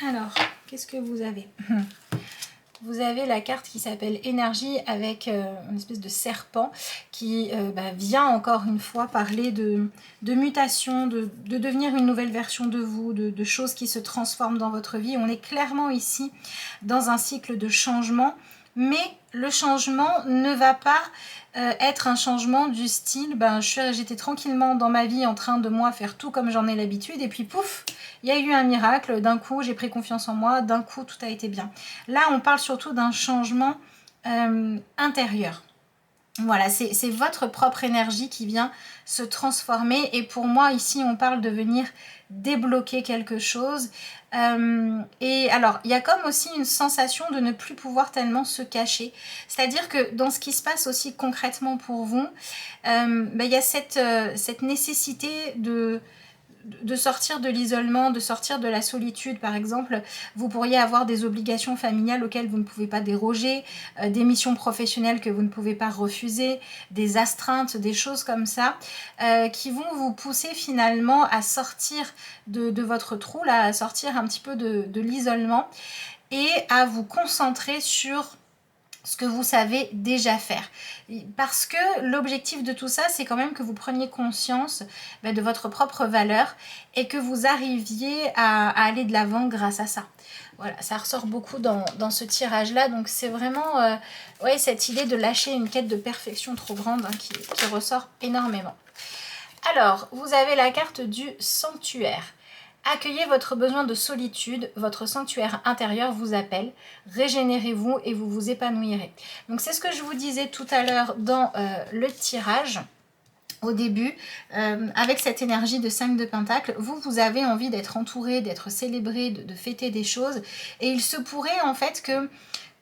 Alors, qu'est-ce que vous avez? Vous avez la carte qui s'appelle énergie avec une espèce de serpent qui vient encore une fois parler de mutation, de devenir une nouvelle version de vous, de choses qui se transforment dans votre vie. On est clairement ici dans un cycle de changement, mais le changement ne va pas être un changement du style j'étais tranquillement dans ma vie en train de moi faire tout comme j'en ai l'habitude et puis pouf, il y a eu un miracle, d'un coup j'ai pris confiance en moi, d'un coup tout a été bien. Là on parle surtout d'un changement intérieur. Voilà, c'est votre propre énergie qui vient se transformer, et pour moi ici on parle de venir débloquer quelque chose. Et alors il y a comme aussi une sensation de ne plus pouvoir tellement se cacher, c'est à dire que dans ce qui se passe aussi concrètement pour vous, il y a cette nécessité de sortir de l'isolement, de sortir de la solitude. Par exemple, vous pourriez avoir des obligations familiales auxquelles vous ne pouvez pas déroger, des missions professionnelles que vous ne pouvez pas refuser, des astreintes, des choses comme ça, qui vont vous pousser finalement à sortir de votre trou, là, à sortir un petit peu de l'isolement et à vous concentrer sur ce que vous savez déjà faire. Parce que l'objectif de tout ça, c'est quand même que vous preniez conscience de votre propre valeur et que vous arriviez à aller de l'avant grâce à ça. Voilà, ça ressort beaucoup dans ce tirage-là. Donc c'est vraiment ouais, cette idée de lâcher une quête de perfection trop grande hein, qui ressort énormément. Alors, vous avez la carte du sanctuaire. Accueillez votre besoin de solitude, votre sanctuaire intérieur vous appelle, régénérez-vous et vous vous épanouirez. Donc c'est ce que je vous disais tout à l'heure dans le tirage. Au début, avec cette énergie de 5 de Pentacle, vous avez envie d'être entouré, d'être célébré, de fêter des choses. Et il se pourrait en fait que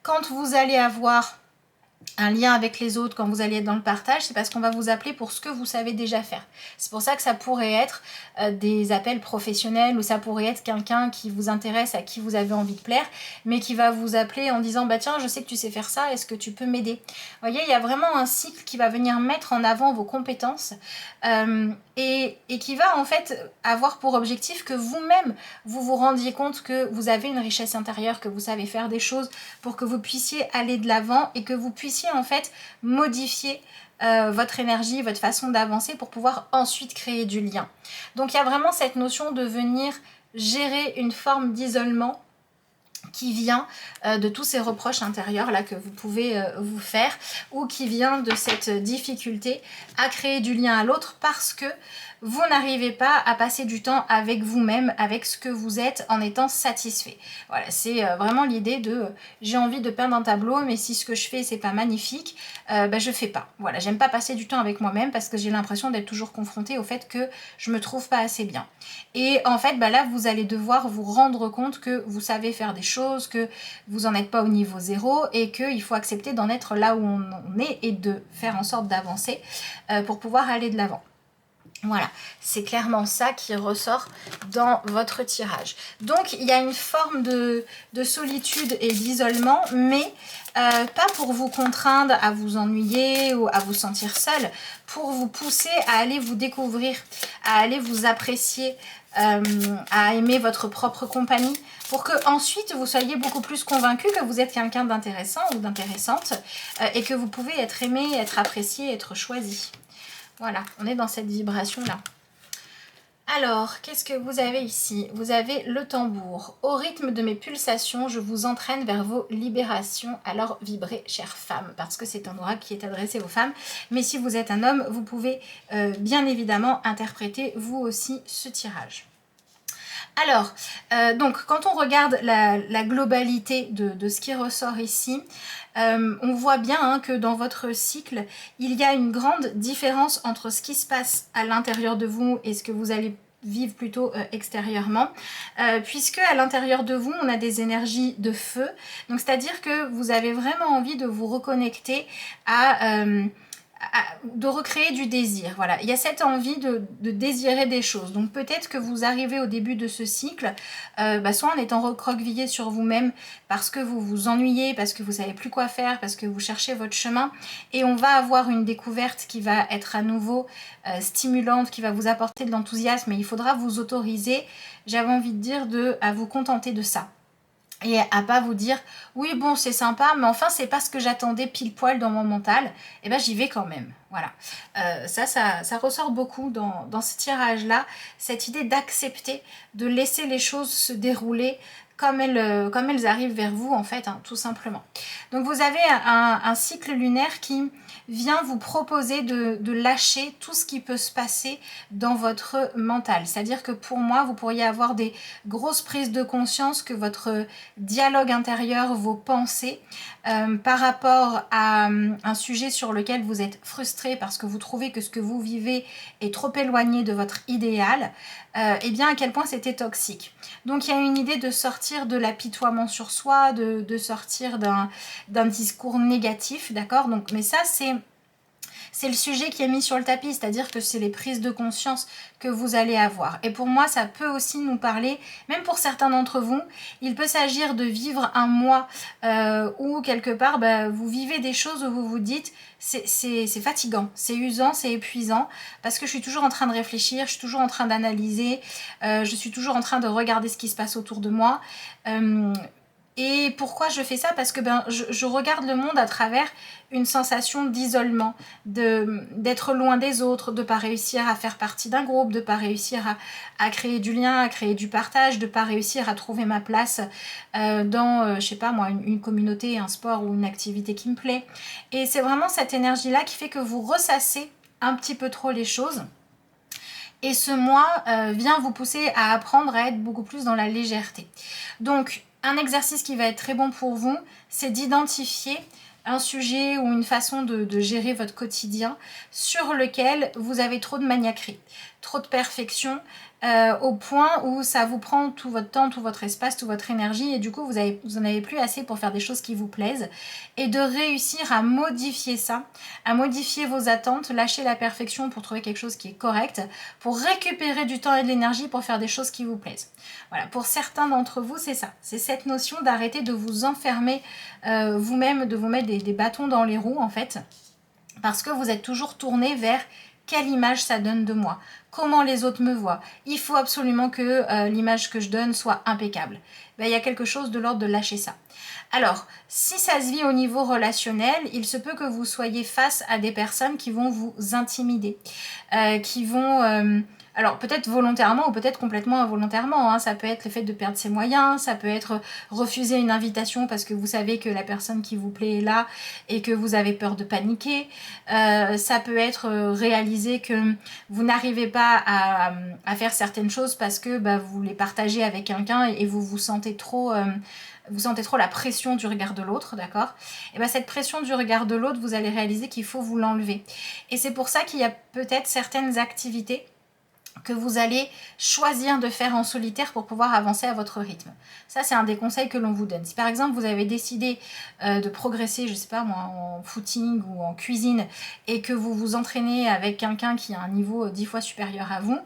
quand vous allez avoir un lien avec les autres, quand vous allez être dans le partage, c'est parce qu'on va vous appeler pour ce que vous savez déjà faire. C'est pour ça que ça pourrait être des appels professionnels ou ça pourrait être quelqu'un qui vous intéresse, à qui vous avez envie de plaire, mais qui va vous appeler en disant bah tiens, je sais que tu sais faire ça, est-ce que tu peux m'aider? Vous voyez, il y a vraiment un cycle qui va venir mettre en avant vos compétences et qui va en fait avoir pour objectif que vous-même vous vous rendiez compte que vous avez une richesse intérieure, que vous savez faire des choses pour que vous puissiez aller de l'avant et que vous puissiez en fait modifier votre énergie, votre façon d'avancer pour pouvoir ensuite créer du lien. Donc il y a vraiment cette notion de venir gérer une forme d'isolement qui vient de tous ces reproches intérieurs là que vous pouvez vous faire ou qui vient de cette difficulté à créer du lien à l'autre parce que vous n'arrivez pas à passer du temps avec vous-même, avec ce que vous êtes en étant satisfait. Voilà, c'est vraiment l'idée de j'ai envie de peindre un tableau mais si ce que je fais c'est pas magnifique, je fais pas. Voilà, j'aime pas passer du temps avec moi-même parce que j'ai l'impression d'être toujours confrontée au fait que je me trouve pas assez bien. Et en fait, là vous allez devoir vous rendre compte que vous savez faire des choses, que vous en êtes pas au niveau 0 et qu'il faut accepter d'en être là où on est et de faire en sorte d'avancer pour pouvoir aller de l'avant. Voilà, c'est clairement ça qui ressort dans votre tirage. Donc, il y a une forme de solitude et d'isolement, mais pas pour vous contraindre à vous ennuyer ou à vous sentir seul, pour vous pousser à aller vous découvrir, à aller vous apprécier, à aimer votre propre compagnie, pour que ensuite vous soyez beaucoup plus convaincu que vous êtes quelqu'un d'intéressant ou d'intéressante et que vous pouvez être aimé, être apprécié, être choisi. Voilà, on est dans cette vibration-là. Alors, qu'est-ce que vous avez ici? Vous avez le tambour. Au rythme de mes pulsations, je vous entraîne vers vos libérations. Alors vibrez, chères femmes, parce que c'est un oracle qui est adressé aux femmes. Mais si vous êtes un homme, vous pouvez bien évidemment interpréter vous aussi ce tirage. Alors, donc quand on regarde la globalité de ce qui ressort ici, on voit bien que dans votre cycle, il y a une grande différence entre ce qui se passe à l'intérieur de vous et ce que vous allez vivre plutôt extérieurement, puisque à l'intérieur de vous, on a des énergies de feu. Donc, c'est-à-dire que vous avez vraiment envie de vous reconnecter de recréer du désir. Voilà, il y a cette envie de désirer des choses. Donc peut-être que vous arrivez au début de ce cycle, soit en étant recroquevillé sur vous-même parce que vous vous ennuyez, parce que vous savez plus quoi faire, parce que vous cherchez votre chemin, et on va avoir une découverte qui va être à nouveau stimulante, qui va vous apporter de l'enthousiasme, et il faudra vous autoriser, j'avais envie de dire, à vous contenter de ça. Et à pas vous dire oui bon c'est sympa mais enfin c'est pas ce que j'attendais pile poil dans mon mental, et j'y vais quand même. Voilà, ça ressort beaucoup dans ce tirage là, cette idée d'accepter, de laisser les choses se dérouler comme elles arrivent vers vous en fait, tout simplement. Donc vous avez un cycle lunaire qui vient vous proposer de lâcher tout ce qui peut se passer dans votre mental. C'est-à-dire que pour moi, vous pourriez avoir des grosses prises de conscience que votre dialogue intérieur, vos pensées, par rapport à un sujet sur lequel vous êtes frustré parce que vous trouvez que ce que vous vivez est trop éloigné de votre idéal, et bien à quel point c'était toxique. Donc il y a une idée de sortir de l'apitoiement sur soi, de sortir d'un discours négatif, d'accord? Donc, mais ça c'est le sujet qui est mis sur le tapis, c'est-à-dire que c'est les prises de conscience que vous allez avoir. Et pour moi, ça peut aussi nous parler, même pour certains d'entre vous, il peut s'agir de vivre un mois où quelque part, vous vivez des choses où vous vous dites c'est fatigant, c'est usant, c'est épuisant, parce que je suis toujours en train de réfléchir, je suis toujours en train d'analyser, je suis toujours en train de regarder ce qui se passe autour de moi. Et pourquoi je fais ça? Parce que je regarde le monde à travers une sensation d'isolement, d'être loin des autres, de ne pas réussir à faire partie d'un groupe, de ne pas réussir à créer du lien, à créer du partage, de ne pas réussir à trouver ma place dans, je sais pas moi, une communauté, un sport ou une activité qui me plaît. Et c'est vraiment cette énergie-là qui fait que vous ressassez un petit peu trop les choses. Et ce mois vient vous pousser à apprendre à être beaucoup plus dans la légèreté. Donc, un exercice qui va être très bon pour vous, c'est d'identifier un sujet ou une façon de gérer votre quotidien sur lequel vous avez trop de maniaquerie, trop de perfection, au point où ça vous prend tout votre temps, tout votre espace, toute votre énergie, et du coup vous en avez plus assez pour faire des choses qui vous plaisent, et de réussir à modifier ça, à modifier vos attentes, lâcher la perfection pour trouver quelque chose qui est correct, pour récupérer du temps et de l'énergie pour faire des choses qui vous plaisent. Voilà, pour certains d'entre vous, c'est ça, c'est cette notion d'arrêter de vous enfermer vous-même, de vous mettre des bâtons dans les roues en fait, parce que vous êtes toujours tourné vers quelle image ça donne de moi, comment les autres me voient. Il faut absolument que l'image que je donne soit impeccable. Ben, il y a quelque chose de l'ordre de lâcher ça. Alors, si ça se vit au niveau relationnel, il se peut que vous soyez face à des personnes qui vont vous intimider, qui vont... alors peut-être volontairement ou peut-être complètement involontairement, hein. Ça peut être le fait de perdre ses moyens, ça peut être refuser une invitation parce que vous savez que la personne qui vous plaît est là et que vous avez peur de paniquer. Ça peut être réaliser que vous n'arrivez pas à faire certaines choses parce que vous les partagez avec quelqu'un et vous vous sentez trop... vous sentez trop la pression du regard de l'autre, d'accord? Et cette pression du regard de l'autre, vous allez réaliser qu'il faut vous l'enlever. Et c'est pour ça qu'il y a peut-être certaines activités que vous allez choisir de faire en solitaire pour pouvoir avancer à votre rythme. Ça, c'est un des conseils que l'on vous donne. Si par exemple, vous avez décidé de progresser, je sais pas moi, en footing ou en cuisine, et que vous vous entraînez avec quelqu'un qui a un niveau 10 fois supérieur à vous,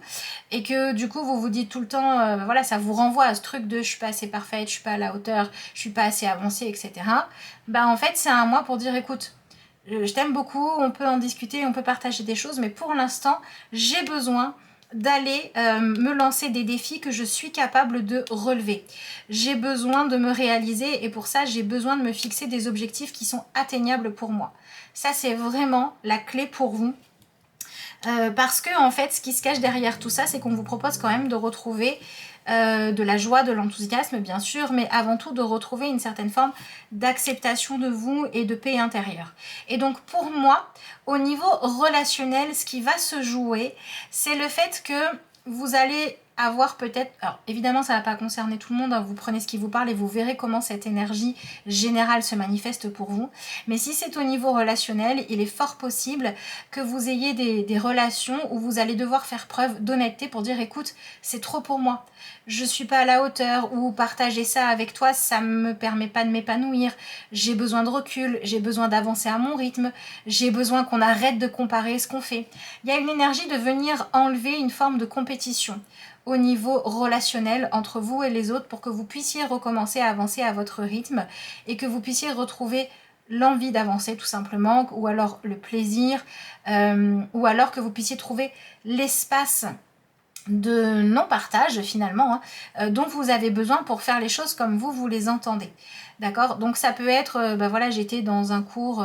et que du coup, vous vous dites tout le temps, voilà, ça vous renvoie à ce truc de je suis pas assez parfaite, je suis pas à la hauteur, je suis pas assez avancée, etc. En fait, c'est un mois pour dire, écoute, je t'aime beaucoup, on peut en discuter, on peut partager des choses, mais pour l'instant, j'ai besoin d'aller me lancer des défis que je suis capable de relever. J'ai besoin de me réaliser et pour ça, j'ai besoin de me fixer des objectifs qui sont atteignables pour moi. Ça, c'est vraiment la clé pour vous. Parce que en fait, ce qui se cache derrière tout ça, c'est qu'on vous propose quand même de retrouver de la joie, de l'enthousiasme bien sûr, mais avant tout de retrouver une certaine forme d'acceptation de vous et de paix intérieure. Et donc pour moi, au niveau relationnel, ce qui va se jouer, c'est le fait que vous allez avoir peut-être... Alors évidemment ça ne va pas concerner tout le monde, hein, vous prenez ce qui vous parle et vous verrez comment cette énergie générale se manifeste pour vous. Mais si c'est au niveau relationnel, il est fort possible que vous ayez des relations où vous allez devoir faire preuve d'honnêteté pour dire écoute, c'est trop pour moi. Je suis pas à la hauteur, ou partager ça avec toi, ça me permet pas de m'épanouir. J'ai besoin de recul, j'ai besoin d'avancer à mon rythme, j'ai besoin qu'on arrête de comparer ce qu'on fait. Il y a une énergie de venir enlever une forme de compétition au niveau relationnel entre vous et les autres pour que vous puissiez recommencer à avancer à votre rythme et que vous puissiez retrouver l'envie d'avancer tout simplement, ou alors le plaisir, ou alors que vous puissiez trouver l'espace de non-partage finalement, dont vous avez besoin pour faire les choses comme vous les entendez. D'accord? Donc ça peut être, voilà, j'étais dans un cours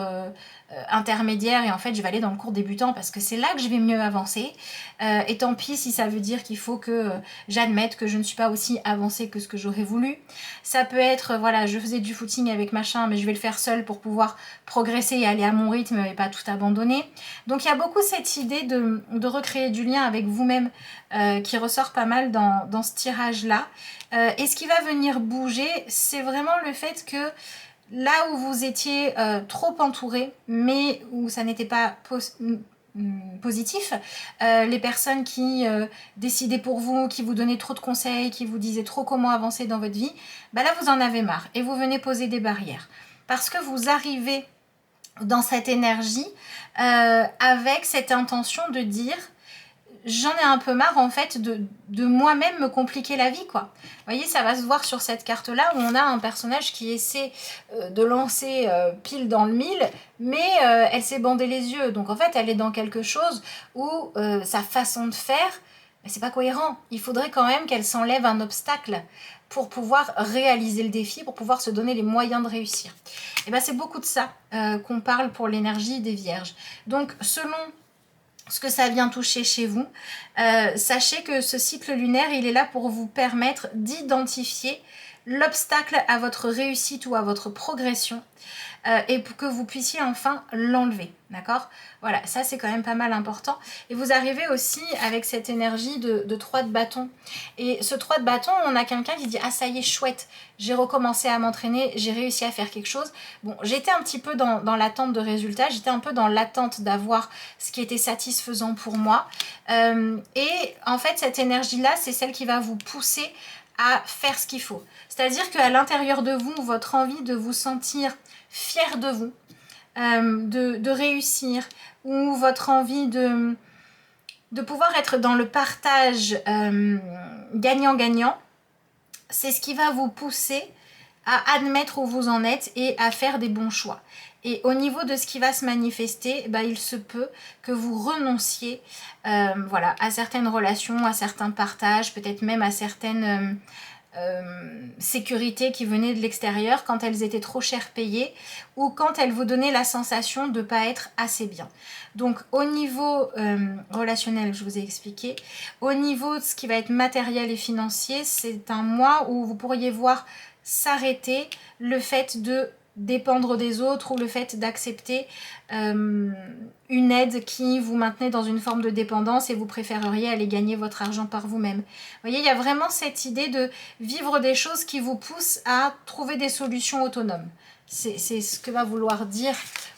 intermédiaire et en fait je vais aller dans le cours débutant parce que c'est là que je vais mieux avancer. Et tant pis si ça veut dire qu'il faut que j'admette que je ne suis pas aussi avancée que ce que j'aurais voulu. Ça peut être, voilà, je faisais du footing avec machin, mais je vais le faire seule pour pouvoir progresser et aller à mon rythme et pas tout abandonner. Donc il y a beaucoup cette idée de recréer du lien avec vous-même qui ressort pas mal dans ce tirage-là. Et ce qui va venir bouger, c'est vraiment le fait que là où vous étiez trop entouré, mais où ça n'était pas positif, les personnes qui décidaient pour vous, qui vous donnaient trop de conseils, qui vous disaient trop comment avancer dans votre vie, là vous en avez marre et vous venez poser des barrières. Parce que vous arrivez dans cette énergie avec cette intention de dire j'en ai un peu marre en fait de moi-même me compliquer la vie quoi. Vous voyez, ça va se voir sur cette carte là où on a un personnage qui essaie de lancer pile dans le mille, mais elle s'est bandé les yeux, donc en fait elle est dans quelque chose où sa façon de faire, c'est pas cohérent. Il faudrait quand même qu'elle s'enlève un obstacle pour pouvoir réaliser le défi, pour pouvoir se donner les moyens de réussir. Et bien c'est beaucoup de ça qu'on parle pour l'énergie des Vierges. Donc selon ce que ça vient toucher chez vous, sachez que ce cycle lunaire, il est là pour vous permettre d'identifier l'obstacle à votre réussite ou à votre progression et pour que vous puissiez enfin l'enlever, d'accord? Voilà, ça c'est quand même pas mal important. Et vous arrivez aussi avec cette énergie de 3 de bâton. Et ce 3 de bâton, on a quelqu'un qui dit « Ah ça y est, chouette, j'ai recommencé à m'entraîner, j'ai réussi à faire quelque chose. » Bon, j'étais un petit peu dans l'attente de résultats, j'étais un peu dans l'attente d'avoir ce qui était satisfaisant pour moi. Et en fait, cette énergie-là, c'est celle qui va vous pousser à faire ce qu'il faut. C'est-à-dire qu'à l'intérieur de vous, votre envie de vous sentir fier de vous, de réussir, ou votre envie de pouvoir être dans le partage gagnant-gagnant, c'est ce qui va vous pousser à admettre où vous en êtes et à faire des bons choix. Et au niveau de ce qui va se manifester, bah, il se peut que vous renonciez voilà, à certaines relations, à certains partages, peut-être même à certaines sécurités qui venaient de l'extérieur quand elles étaient trop cher payées ou quand elles vous donnaient la sensation de ne pas être assez bien. Donc au niveau relationnel, je vous ai expliqué. Au niveau de ce qui va être matériel et financier, c'est un mois où vous pourriez voir s'arrêter le fait de dépendre des autres ou le fait d'accepter une aide qui vous maintenait dans une forme de dépendance et vous préféreriez aller gagner votre argent par vous-même. Vous voyez, il y a vraiment cette idée de vivre des choses qui vous poussent à trouver des solutions autonomes. C'est ce que va vouloir dire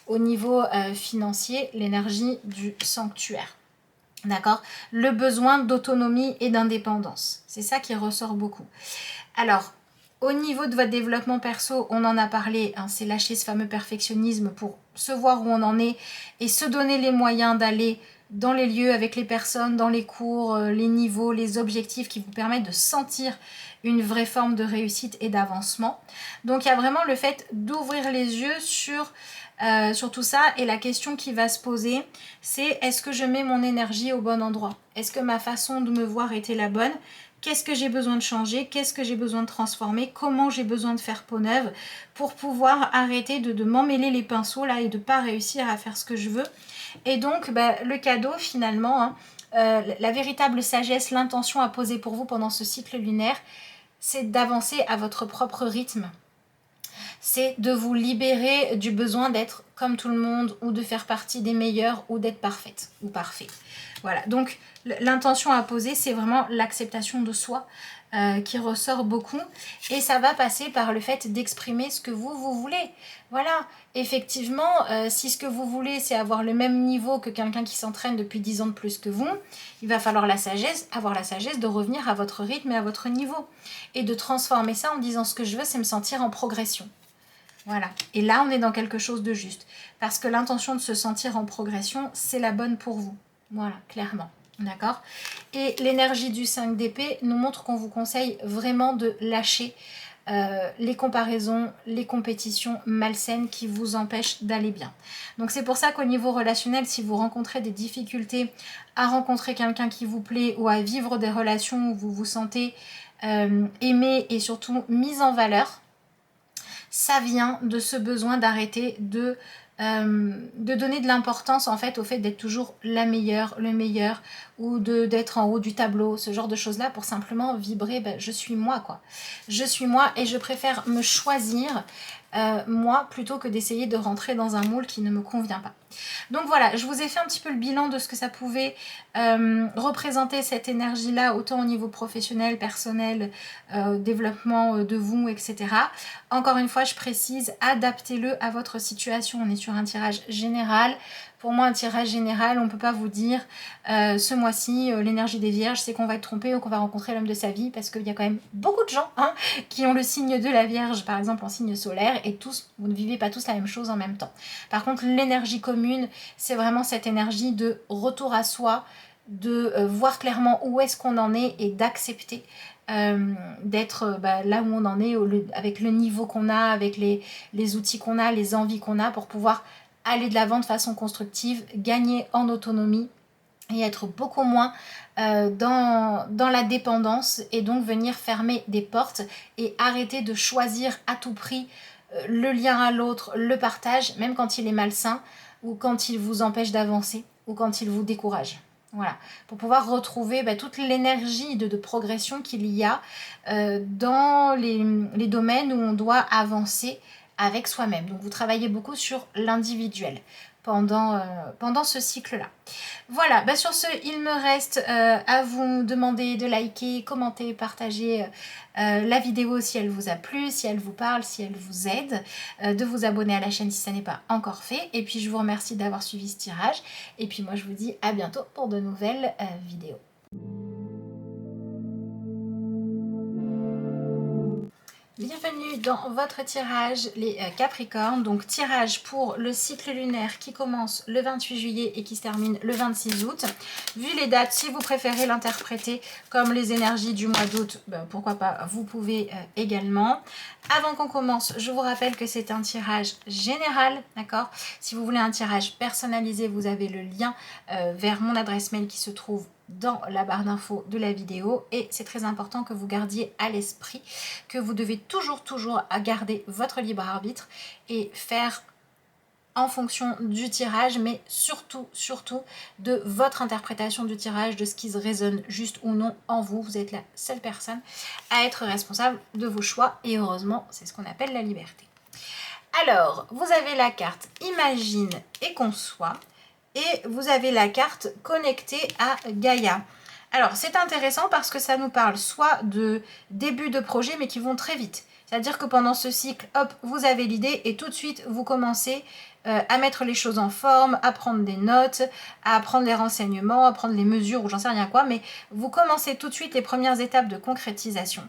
au niveau financier l'énergie du sanctuaire. D'accord? Le besoin d'autonomie et d'indépendance. C'est ça qui ressort beaucoup. Alors, au niveau de votre développement perso, on en a parlé, hein, c'est lâcher ce fameux perfectionnisme pour se voir où on en est et se donner les moyens d'aller dans les lieux avec les personnes, dans les cours, les niveaux, les objectifs qui vous permettent de sentir une vraie forme de réussite et d'avancement. Donc il y a vraiment le fait d'ouvrir les yeux sur tout ça, et la question qui va se poser, c'est est-ce que je mets mon énergie au bon endroit? Est-ce que ma façon de me voir était la bonne? Qu'est-ce que j'ai besoin de changer? Qu'est-ce que j'ai besoin de transformer? Comment j'ai besoin de faire peau neuve pour pouvoir arrêter de m'emmêler les pinceaux là et de ne pas réussir à faire ce que je veux? Et donc, bah, le cadeau finalement, hein, la véritable sagesse, l'intention à poser pour vous pendant ce cycle lunaire, c'est d'avancer à votre propre rythme. C'est de vous libérer du besoin d'être comme tout le monde ou de faire partie des meilleurs ou d'être parfaite ou parfait. Voilà, donc l'intention à poser, c'est vraiment l'acceptation de soi qui ressort beaucoup, et ça va passer par le fait d'exprimer ce que vous voulez. Voilà, effectivement, si ce que vous voulez, c'est avoir le même niveau que quelqu'un qui s'entraîne depuis 10 ans de plus que vous, il va falloir avoir la sagesse de revenir à votre rythme et à votre niveau, et de transformer ça en disant ce que je veux, c'est me sentir en progression. Voilà, et là on est dans quelque chose de juste, parce que l'intention de se sentir en progression, c'est la bonne pour vous. Voilà, clairement. D'accord? Et l'énergie du 5 d'épée nous montre qu'on vous conseille vraiment de lâcher les comparaisons, les compétitions malsaines qui vous empêchent d'aller bien. Donc c'est pour ça qu'au niveau relationnel, si vous rencontrez des difficultés à rencontrer quelqu'un qui vous plaît ou à vivre des relations où vous vous sentez aimé et surtout mis en valeur, ça vient de ce besoin d'arrêter de donner de l'importance en fait au fait d'être toujours la meilleure, le meilleur, ou d'être en haut du tableau, ce genre de choses-là, pour simplement vibrer, ben, je suis moi quoi. Je suis moi et je préfère me choisir moi plutôt que d'essayer de rentrer dans un moule qui ne me convient pas. Donc voilà, je vous ai fait un petit peu le bilan de ce que ça pouvait représenter cette énergie-là, autant au niveau professionnel, personnel, développement de vous, etc. Encore une fois, je précise, adaptez-le à votre situation. On est sur un tirage général. Pour moi, un tirage général, on ne peut pas vous dire ce mois-ci, l'énergie des Vierges, c'est qu'on va être trompé ou qu'on va rencontrer l'homme de sa vie, parce qu'il y a quand même beaucoup de gens qui ont le signe de la Vierge, par exemple en signe solaire, et tous, vous ne vivez pas tous la même chose en même temps. Par contre, l'énergie commune, c'est vraiment cette énergie de retour à soi, de voir clairement où est-ce qu'on en est et d'accepter d'être là où on en est, avec le niveau qu'on a, avec les outils qu'on a, les envies qu'on a, pour pouvoir aller de l'avant de façon constructive, gagner en autonomie et être beaucoup moins dans la dépendance, et donc venir fermer des portes et arrêter de choisir à tout prix le lien à l'autre, le partage, même quand il est malsain ou quand il vous empêche d'avancer ou quand il vous décourage. Voilà, pour pouvoir retrouver toute l'énergie de progression qu'il y a dans les domaines où on doit avancer avec soi-même. Donc vous travaillez beaucoup sur l'individuel pendant ce cycle-là. Voilà, sur ce, il me reste à vous demander de liker, commenter, partager la vidéo si elle vous a plu, si elle vous parle, si elle vous aide, de vous abonner à la chaîne si ça n'est pas encore fait. Et puis je vous remercie d'avoir suivi ce tirage. Et puis moi je vous dis à bientôt pour de nouvelles vidéos. Bienvenue dans votre tirage les Capricornes, donc tirage pour le cycle lunaire qui commence le 28 juillet et qui se termine le 26 août. Vu les dates, si vous préférez l'interpréter comme les énergies du mois d'août, pourquoi pas, vous pouvez également. Avant qu'on commence, je vous rappelle que c'est un tirage général, d'accord? Si vous voulez un tirage personnalisé, vous avez le lien vers mon adresse mail qui se trouve dans la barre d'infos de la vidéo, et c'est très important que vous gardiez à l'esprit que vous devez toujours garder votre libre arbitre et faire en fonction du tirage, mais surtout de votre interprétation du tirage, de ce qui résonne juste ou non en vous. Vous êtes la seule personne à être responsable de vos choix, et heureusement c'est ce qu'on appelle la liberté. Alors vous avez la carte Imagine et Conçoit, et vous avez la carte Connectée à Gaïa. Alors c'est intéressant parce que ça nous parle soit de début de projet mais qui vont très vite. C'est-à-dire que pendant ce cycle, hop, vous avez l'idée et tout de suite vous commencez à mettre les choses en forme, à prendre des notes, à prendre les renseignements, à prendre les mesures ou j'en sais rien quoi, mais vous commencez tout de suite les premières étapes de concrétisation.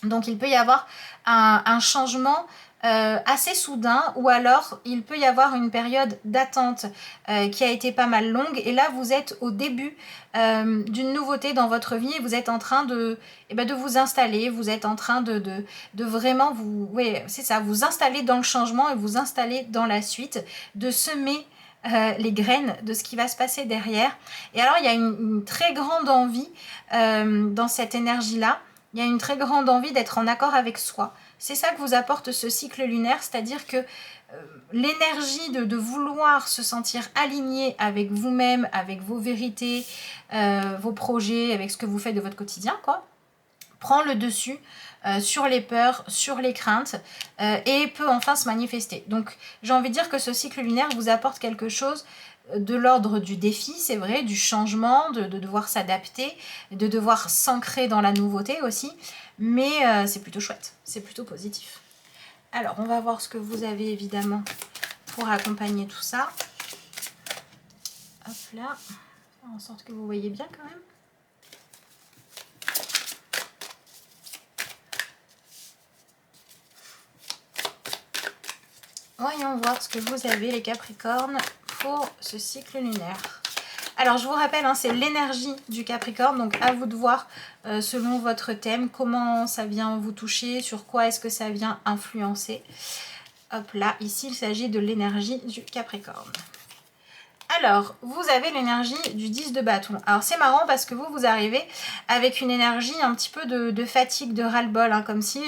Donc il peut y avoir un changement assez soudain, ou alors il peut y avoir une période d'attente qui a été pas mal longue, et là vous êtes au début d'une nouveauté dans votre vie et vous êtes en train de vous installer, vous êtes en train de vraiment vous installer dans le changement et vous installer dans la suite, de semer les graines de ce qui va se passer derrière. Et alors il y a une très grande envie dans cette énergie-là. Il y a une très grande envie d'être en accord avec soi. C'est ça que vous apporte ce cycle lunaire, c'est-à-dire que l'énergie de vouloir se sentir aligné avec vous-même, avec vos vérités, vos projets, avec ce que vous faites de votre quotidien, prend le dessus sur les peurs, sur les craintes, et peut enfin se manifester. Donc j'ai envie de dire que ce cycle lunaire vous apporte quelque chose de l'ordre du défi, c'est vrai, du changement, de devoir s'adapter, de devoir s'ancrer dans la nouveauté aussi, mais c'est plutôt chouette, c'est plutôt positif. Alors on va voir ce que vous avez évidemment pour accompagner tout ça. Hop là, faire en sorte que vous voyez bien quand même. Voyons voir ce que vous avez les Capricornes pour ce cycle lunaire. Alors je vous rappelle, c'est l'énergie du Capricorne, donc à vous de voir selon votre thème comment ça vient vous toucher, sur quoi est-ce que ça vient influencer. Hop là, ici il s'agit de l'énergie du Capricorne. Alors, vous avez l'énergie du 10 de bâton. Alors, c'est marrant parce que vous arrivez avec une énergie un petit peu de fatigue, de ras-le-bol, comme si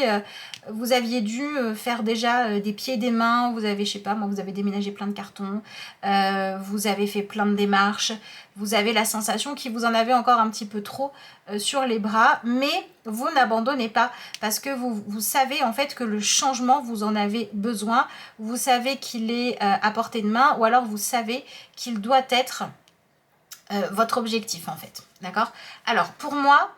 vous aviez dû faire déjà des pieds et des mains. Vous avez, je sais pas, moi, vous avez déménagé plein de cartons, vous avez fait plein de démarches, vous avez la sensation qu'il vous en avez encore un petit peu trop sur les bras, mais vous n'abandonnez pas parce que vous savez en fait que le changement, vous en avez besoin, vous savez qu'il est à portée de main, ou alors vous savez qu'il doit être votre objectif en fait, d'accord? Alors pour moi,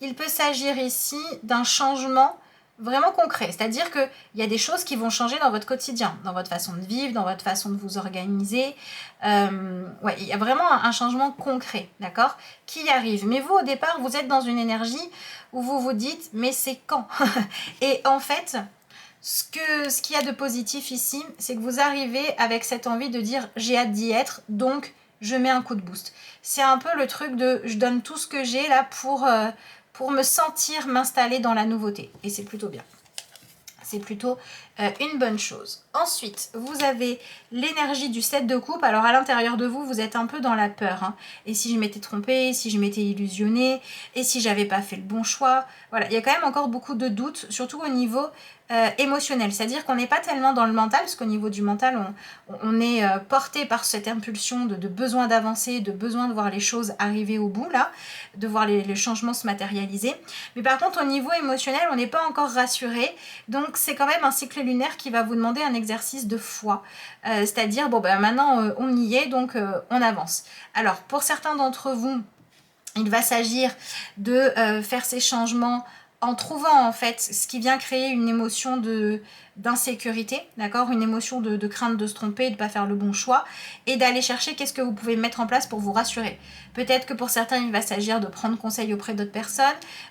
il peut s'agir ici d'un changement vraiment concret, c'est-à-dire qu'il y a des choses qui vont changer dans votre quotidien, dans votre façon de vivre, dans votre façon de vous organiser. Il y a vraiment un changement concret, d'accord, qui arrive. Mais vous, au départ, vous êtes dans une énergie où vous vous dites, mais c'est quand? Et en fait, ce qu'il y a de positif ici, c'est que vous arrivez avec cette envie de dire, j'ai hâte d'y être, donc je mets un coup de boost. C'est un peu le truc de, je donne tout ce que j'ai là pour me sentir m'installer dans la nouveauté. Et c'est plutôt bien. C'est plutôt une bonne chose. Ensuite, vous avez l'énergie du 7 de coupe. Alors à l'intérieur de vous, vous êtes un peu dans la peur. Hein. Et si je m'étais trompée, si je m'étais illusionnée, et si j'avais pas fait le bon choix. Voilà, il y a quand même encore beaucoup de doutes, surtout au niveau émotionnel. C'est-à-dire qu'on n'est pas tellement dans le mental, parce qu'au niveau du mental, on est porté par cette impulsion de besoin d'avancer, de besoin de voir les choses arriver au bout, là, de voir les changements se matérialiser. Mais par contre, au niveau émotionnel, on n'est pas encore rassuré. Donc c'est quand même un cycle lunaire qui va vous demander un exercice de foi. C'est-à-dire, bon ben maintenant on y est, donc on avance. Alors pour certains d'entre vous, il va s'agir de faire ces changements en trouvant en fait ce qui vient créer une émotion d'insécurité, d'accord, une émotion de crainte de se tromper, de ne pas faire le bon choix, et d'aller chercher qu'est-ce que vous pouvez mettre en place pour vous rassurer. Peut-être que pour certains, il va s'agir de prendre conseil auprès d'autres personnes,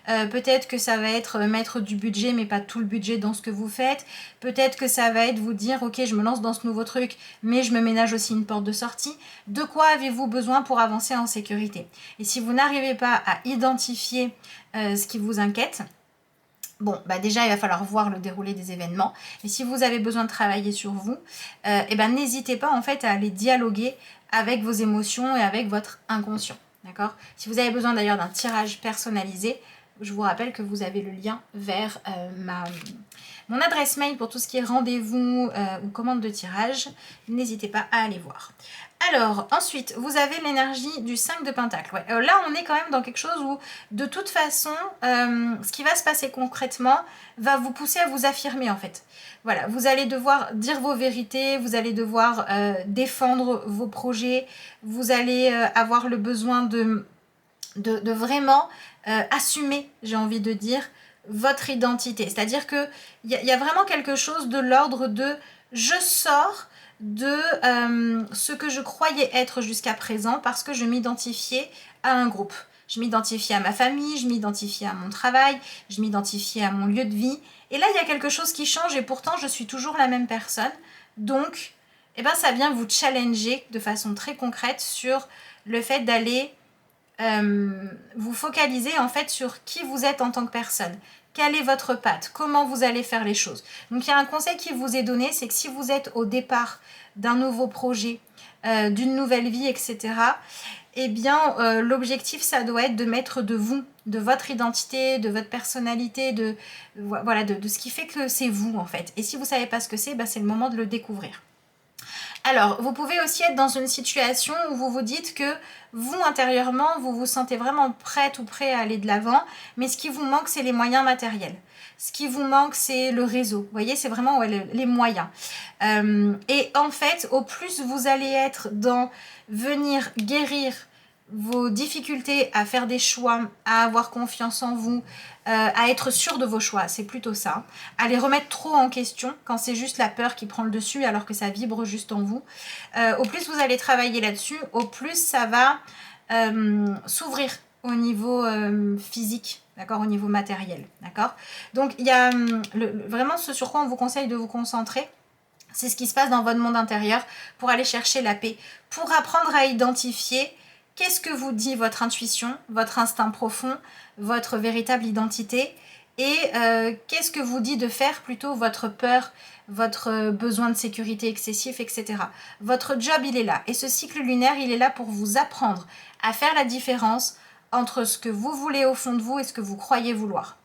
peut-être que ça va être mettre du budget, mais pas tout le budget dans ce que vous faites, peut-être que ça va être vous dire, ok, je me lance dans ce nouveau truc, mais je me ménage aussi une porte de sortie. De quoi avez-vous besoin pour avancer en sécurité? Et si vous n'arrivez pas à identifier ce qui vous inquiète, bon, bah déjà, il va falloir voir le déroulé des événements. Et si vous avez besoin de travailler sur vous, eh ben, n'hésitez pas en fait à aller dialoguer avec vos émotions et avec votre inconscient. D'accord? Si vous avez besoin d'ailleurs d'un tirage personnalisé, je vous rappelle que vous avez le lien vers mon adresse mail pour tout ce qui est rendez-vous ou commande de tirage. N'hésitez pas à aller voir. Alors, ensuite, vous avez l'énergie du 5 de Pentacle. Ouais. Là, on est quand même dans quelque chose où, de toute façon, ce qui va se passer concrètement va vous pousser à vous affirmer, en fait. Voilà, vous allez devoir dire vos vérités, vous allez devoir défendre vos projets, vous allez avoir le besoin de vraiment assumer, j'ai envie de dire, votre identité. C'est-à-dire qu'il y a vraiment quelque chose de l'ordre de « je sors » de ce que je croyais être jusqu'à présent parce que je m'identifiais à un groupe. Je m'identifiais à ma famille, je m'identifiais à mon travail, je m'identifiais à mon lieu de vie. Et là, il y a quelque chose qui change et pourtant, je suis toujours la même personne. Donc, eh ben, ça vient vous challenger de façon très concrète sur le fait d'aller vous focaliser en fait sur qui vous êtes en tant que personne. Quelle est votre patte? Comment vous allez faire les choses? Donc il y a un conseil qui vous est donné, c'est que si vous êtes au départ d'un nouveau projet, d'une nouvelle vie, etc., eh bien l'objectif ça doit être de mettre de vous, de votre identité, de votre personnalité, voilà, de ce qui fait que c'est vous en fait. Et si vous ne savez pas ce que c'est le moment de le découvrir. Alors, vous pouvez aussi être dans une situation où vous vous dites que vous, intérieurement, vous vous sentez vraiment prête ou prêt à aller de l'avant, mais ce qui vous manque, c'est les moyens matériels. Ce qui vous manque, c'est le réseau. Vous voyez, c'est vraiment les moyens. Et en fait, au plus vous allez être dans venir guérir vos difficultés à faire des choix, à avoir confiance en vous, à être sûr de vos choix, c'est plutôt ça. À les remettre trop en question quand c'est juste la peur qui prend le dessus alors que ça vibre juste en vous. Au plus vous allez travailler là-dessus, au plus ça va s'ouvrir au niveau physique, d'accord, au niveau matériel, d'accord. Donc il y a vraiment ce sur quoi on vous conseille de vous concentrer. C'est ce qui se passe dans votre monde intérieur pour aller chercher la paix, pour apprendre à identifier qu'est-ce que vous dit votre intuition, votre instinct profond, votre véritable identité et qu'est-ce que vous dit de faire plutôt votre peur, votre besoin de sécurité excessif, etc. Votre job, il est là. Et ce cycle lunaire, il est là pour vous apprendre à faire la différence entre ce que vous voulez au fond de vous et ce que vous croyez vouloir.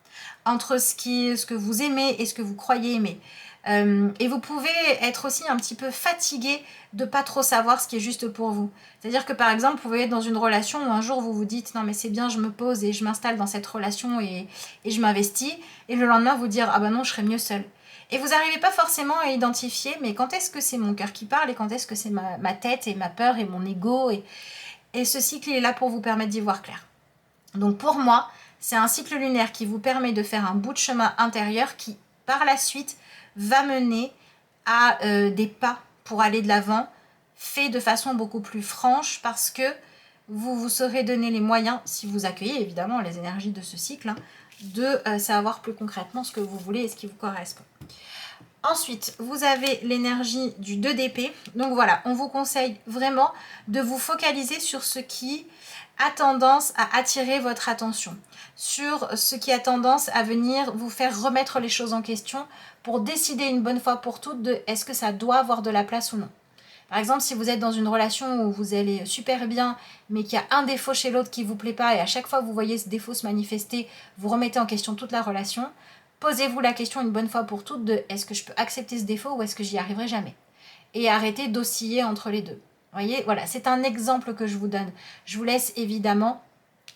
Entre ce que vous aimez et ce que vous croyez aimer. Et vous pouvez être aussi un petit peu fatigué de pas trop savoir ce qui est juste pour vous. C'est-à-dire que par exemple, vous pouvez être dans une relation où un jour vous vous dites non mais c'est bien, je me pose et je m'installe dans cette relation et je m'investis, et le lendemain vous dire ah bah non, je serais mieux seule. Et vous n'arrivez pas forcément à identifier mais quand est-ce que c'est mon cœur qui parle et quand est-ce que c'est ma tête et ma peur et mon ego et ce cycle il est là pour vous permettre d'y voir clair. Donc pour moi, c'est un cycle lunaire qui vous permet de faire un bout de chemin intérieur qui par la suite va mener à des pas pour aller de l'avant, fait de façon beaucoup plus franche parce que vous vous serez donné les moyens, si vous accueillez évidemment les énergies de ce cycle, de savoir plus concrètement ce que vous voulez et ce qui vous correspond. Ensuite, vous avez l'énergie du 2 d'épée. Donc voilà, on vous conseille vraiment de vous focaliser sur ce qui a tendance à attirer votre attention, sur ce qui a tendance à venir vous faire remettre les choses en question pour décider une bonne fois pour toutes de est-ce que ça doit avoir de la place ou non. Par exemple, si vous êtes dans une relation où vous allez super bien, mais qu'il y a un défaut chez l'autre qui ne vous plaît pas, et à chaque fois que vous voyez ce défaut se manifester, vous remettez en question toute la relation, posez-vous la question une bonne fois pour toutes de est-ce que je peux accepter ce défaut ou est-ce que j'y arriverai jamais? Et arrêtez d'osciller entre les deux. Vous voyez, voilà, c'est un exemple que je vous donne. Je vous laisse évidemment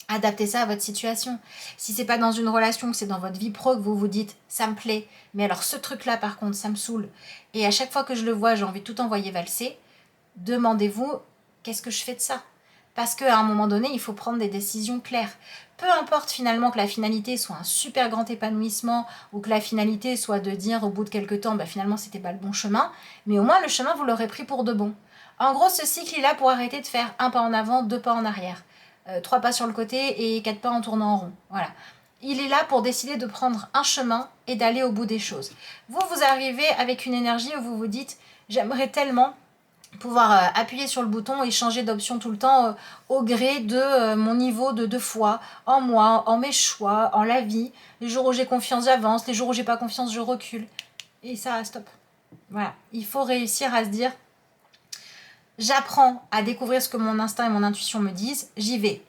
adapter ça à votre situation. Si c'est pas dans une relation, que c'est dans votre vie pro que vous vous dites ça me plaît, mais alors ce truc-là par contre ça me saoule, et à chaque fois que je le vois j'ai envie de tout envoyer valser, demandez-vous qu'est-ce que je fais de ça? Parce qu'à un moment donné, il faut prendre des décisions claires. Peu importe finalement que la finalité soit un super grand épanouissement ou que la finalité soit de dire au bout de quelques temps, bah, finalement c'était pas le bon chemin, mais au moins le chemin vous l'aurez pris pour de bon. En gros, ce cycle est là pour arrêter de faire un pas en avant, deux pas en arrière, trois pas sur le côté et quatre pas en tournant en rond. Voilà. Il est là pour décider de prendre un chemin et d'aller au bout des choses. Vous arrivez avec une énergie où vous vous dites j'aimerais tellement pouvoir appuyer sur le bouton et changer d'option tout le temps au gré de mon niveau de foi, en moi, en mes choix, en la vie. Les jours où j'ai confiance, j'avance. Les jours où j'ai pas confiance, je recule. Et ça, stop. Voilà. Il faut réussir à se dire, j'apprends à découvrir ce que mon instinct et mon intuition me disent, j'y vais.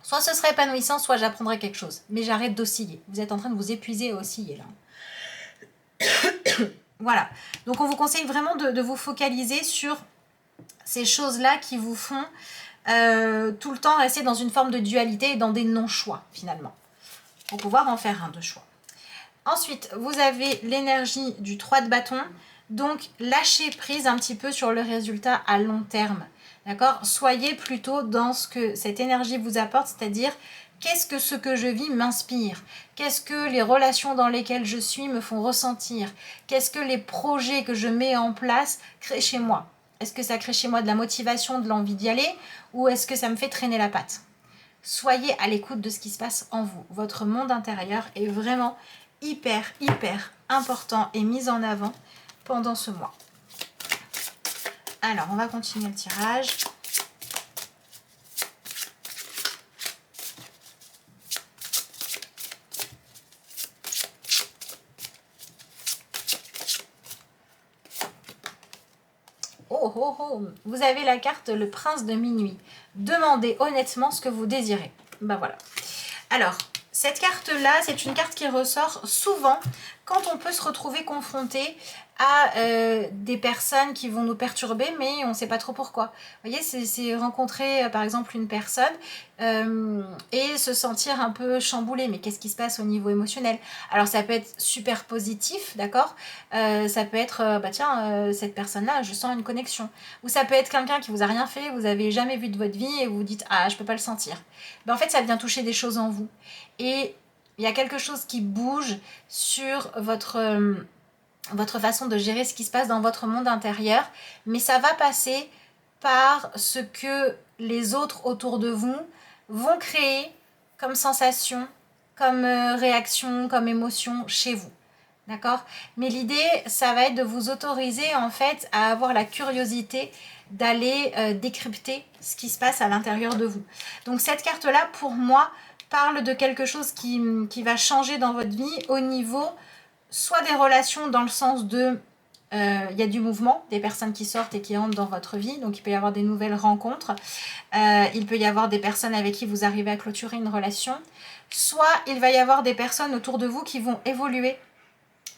Soit ce sera épanouissant, soit j'apprendrai quelque chose. Mais j'arrête d'osciller. Vous êtes en train de vous épuiser et osciller là. Voilà. Donc on vous conseille vraiment de vous focaliser sur ces choses-là qui vous font tout le temps rester dans une forme de dualité et dans des non-choix finalement, pour pouvoir en faire un de choix. Ensuite, vous avez l'énergie du 3 de bâton, donc lâchez prise un petit peu sur le résultat à long terme. D'accord? Soyez plutôt dans ce que cette énergie vous apporte, c'est-à-dire qu'est-ce que ce que je vis m'inspire? Qu'est-ce que les relations dans lesquelles je suis me font ressentir? Qu'est-ce que les projets que je mets en place créent chez moi? Est-ce que ça crée chez moi de la motivation, de l'envie d'y aller, ou est-ce que ça me fait traîner la patte? Soyez à l'écoute de ce qui se passe en vous. Votre monde intérieur est vraiment hyper important et mis en avant pendant ce mois. Alors, on va continuer le tirage. Oh oh oh, vous avez la carte le prince de minuit. Demandez honnêtement ce que vous désirez. Ben voilà. Alors, cette carte-là, c'est une carte qui ressort souvent quand on peut se retrouver confronté à des personnes qui vont nous perturber, mais on ne sait pas trop pourquoi. Vous voyez, c'est rencontrer par exemple une personne et se sentir un peu chamboulé. Mais qu'est-ce qui se passe au niveau émotionnel? Alors ça peut être super positif, d'accord? Ça peut être, cette personne-là, je sens une connexion. Ou ça peut être quelqu'un qui vous a rien fait, vous avez jamais vu de votre vie et vous vous dites, ah, je peux pas le sentir. Ben, en fait, ça vient toucher des choses en vous. Et il y a quelque chose qui bouge sur votre façon de gérer ce qui se passe dans votre monde intérieur, mais ça va passer par ce que les autres autour de vous vont créer comme sensation, comme réaction, comme émotion chez vous. D'accord? Mais l'idée, ça va être de vous autoriser en fait à avoir la curiosité d'aller décrypter ce qui se passe à l'intérieur de vous. Donc cette carte-là, pour moi, parle de quelque chose qui va changer dans votre vie au niveau soit des relations dans le sens de il y a du mouvement, des personnes qui sortent et qui entrent dans votre vie, donc il peut y avoir des nouvelles rencontres, il peut y avoir des personnes avec qui vous arrivez à clôturer une relation, soit il va y avoir des personnes autour de vous qui vont évoluer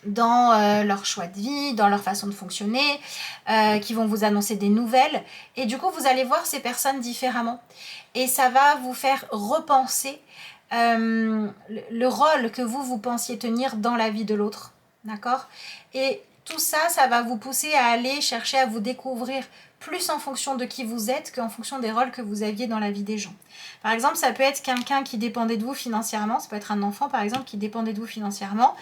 dans leur choix de vie, dans leur façon de fonctionner, qui vont vous annoncer des nouvelles, et du coup vous allez voir ces personnes différemment, et ça va vous faire repenser le rôle que vous pensiez tenir dans la vie de l'autre, d'accord? Et tout ça, ça va vous pousser à aller chercher à vous découvrir plus en fonction de qui vous êtes qu'en fonction des rôles que vous aviez dans la vie des gens. Par exemple, ça peut être quelqu'un qui dépendait de vous financièrement, ça peut être un enfant par exemple qui dépendait de vous financièrement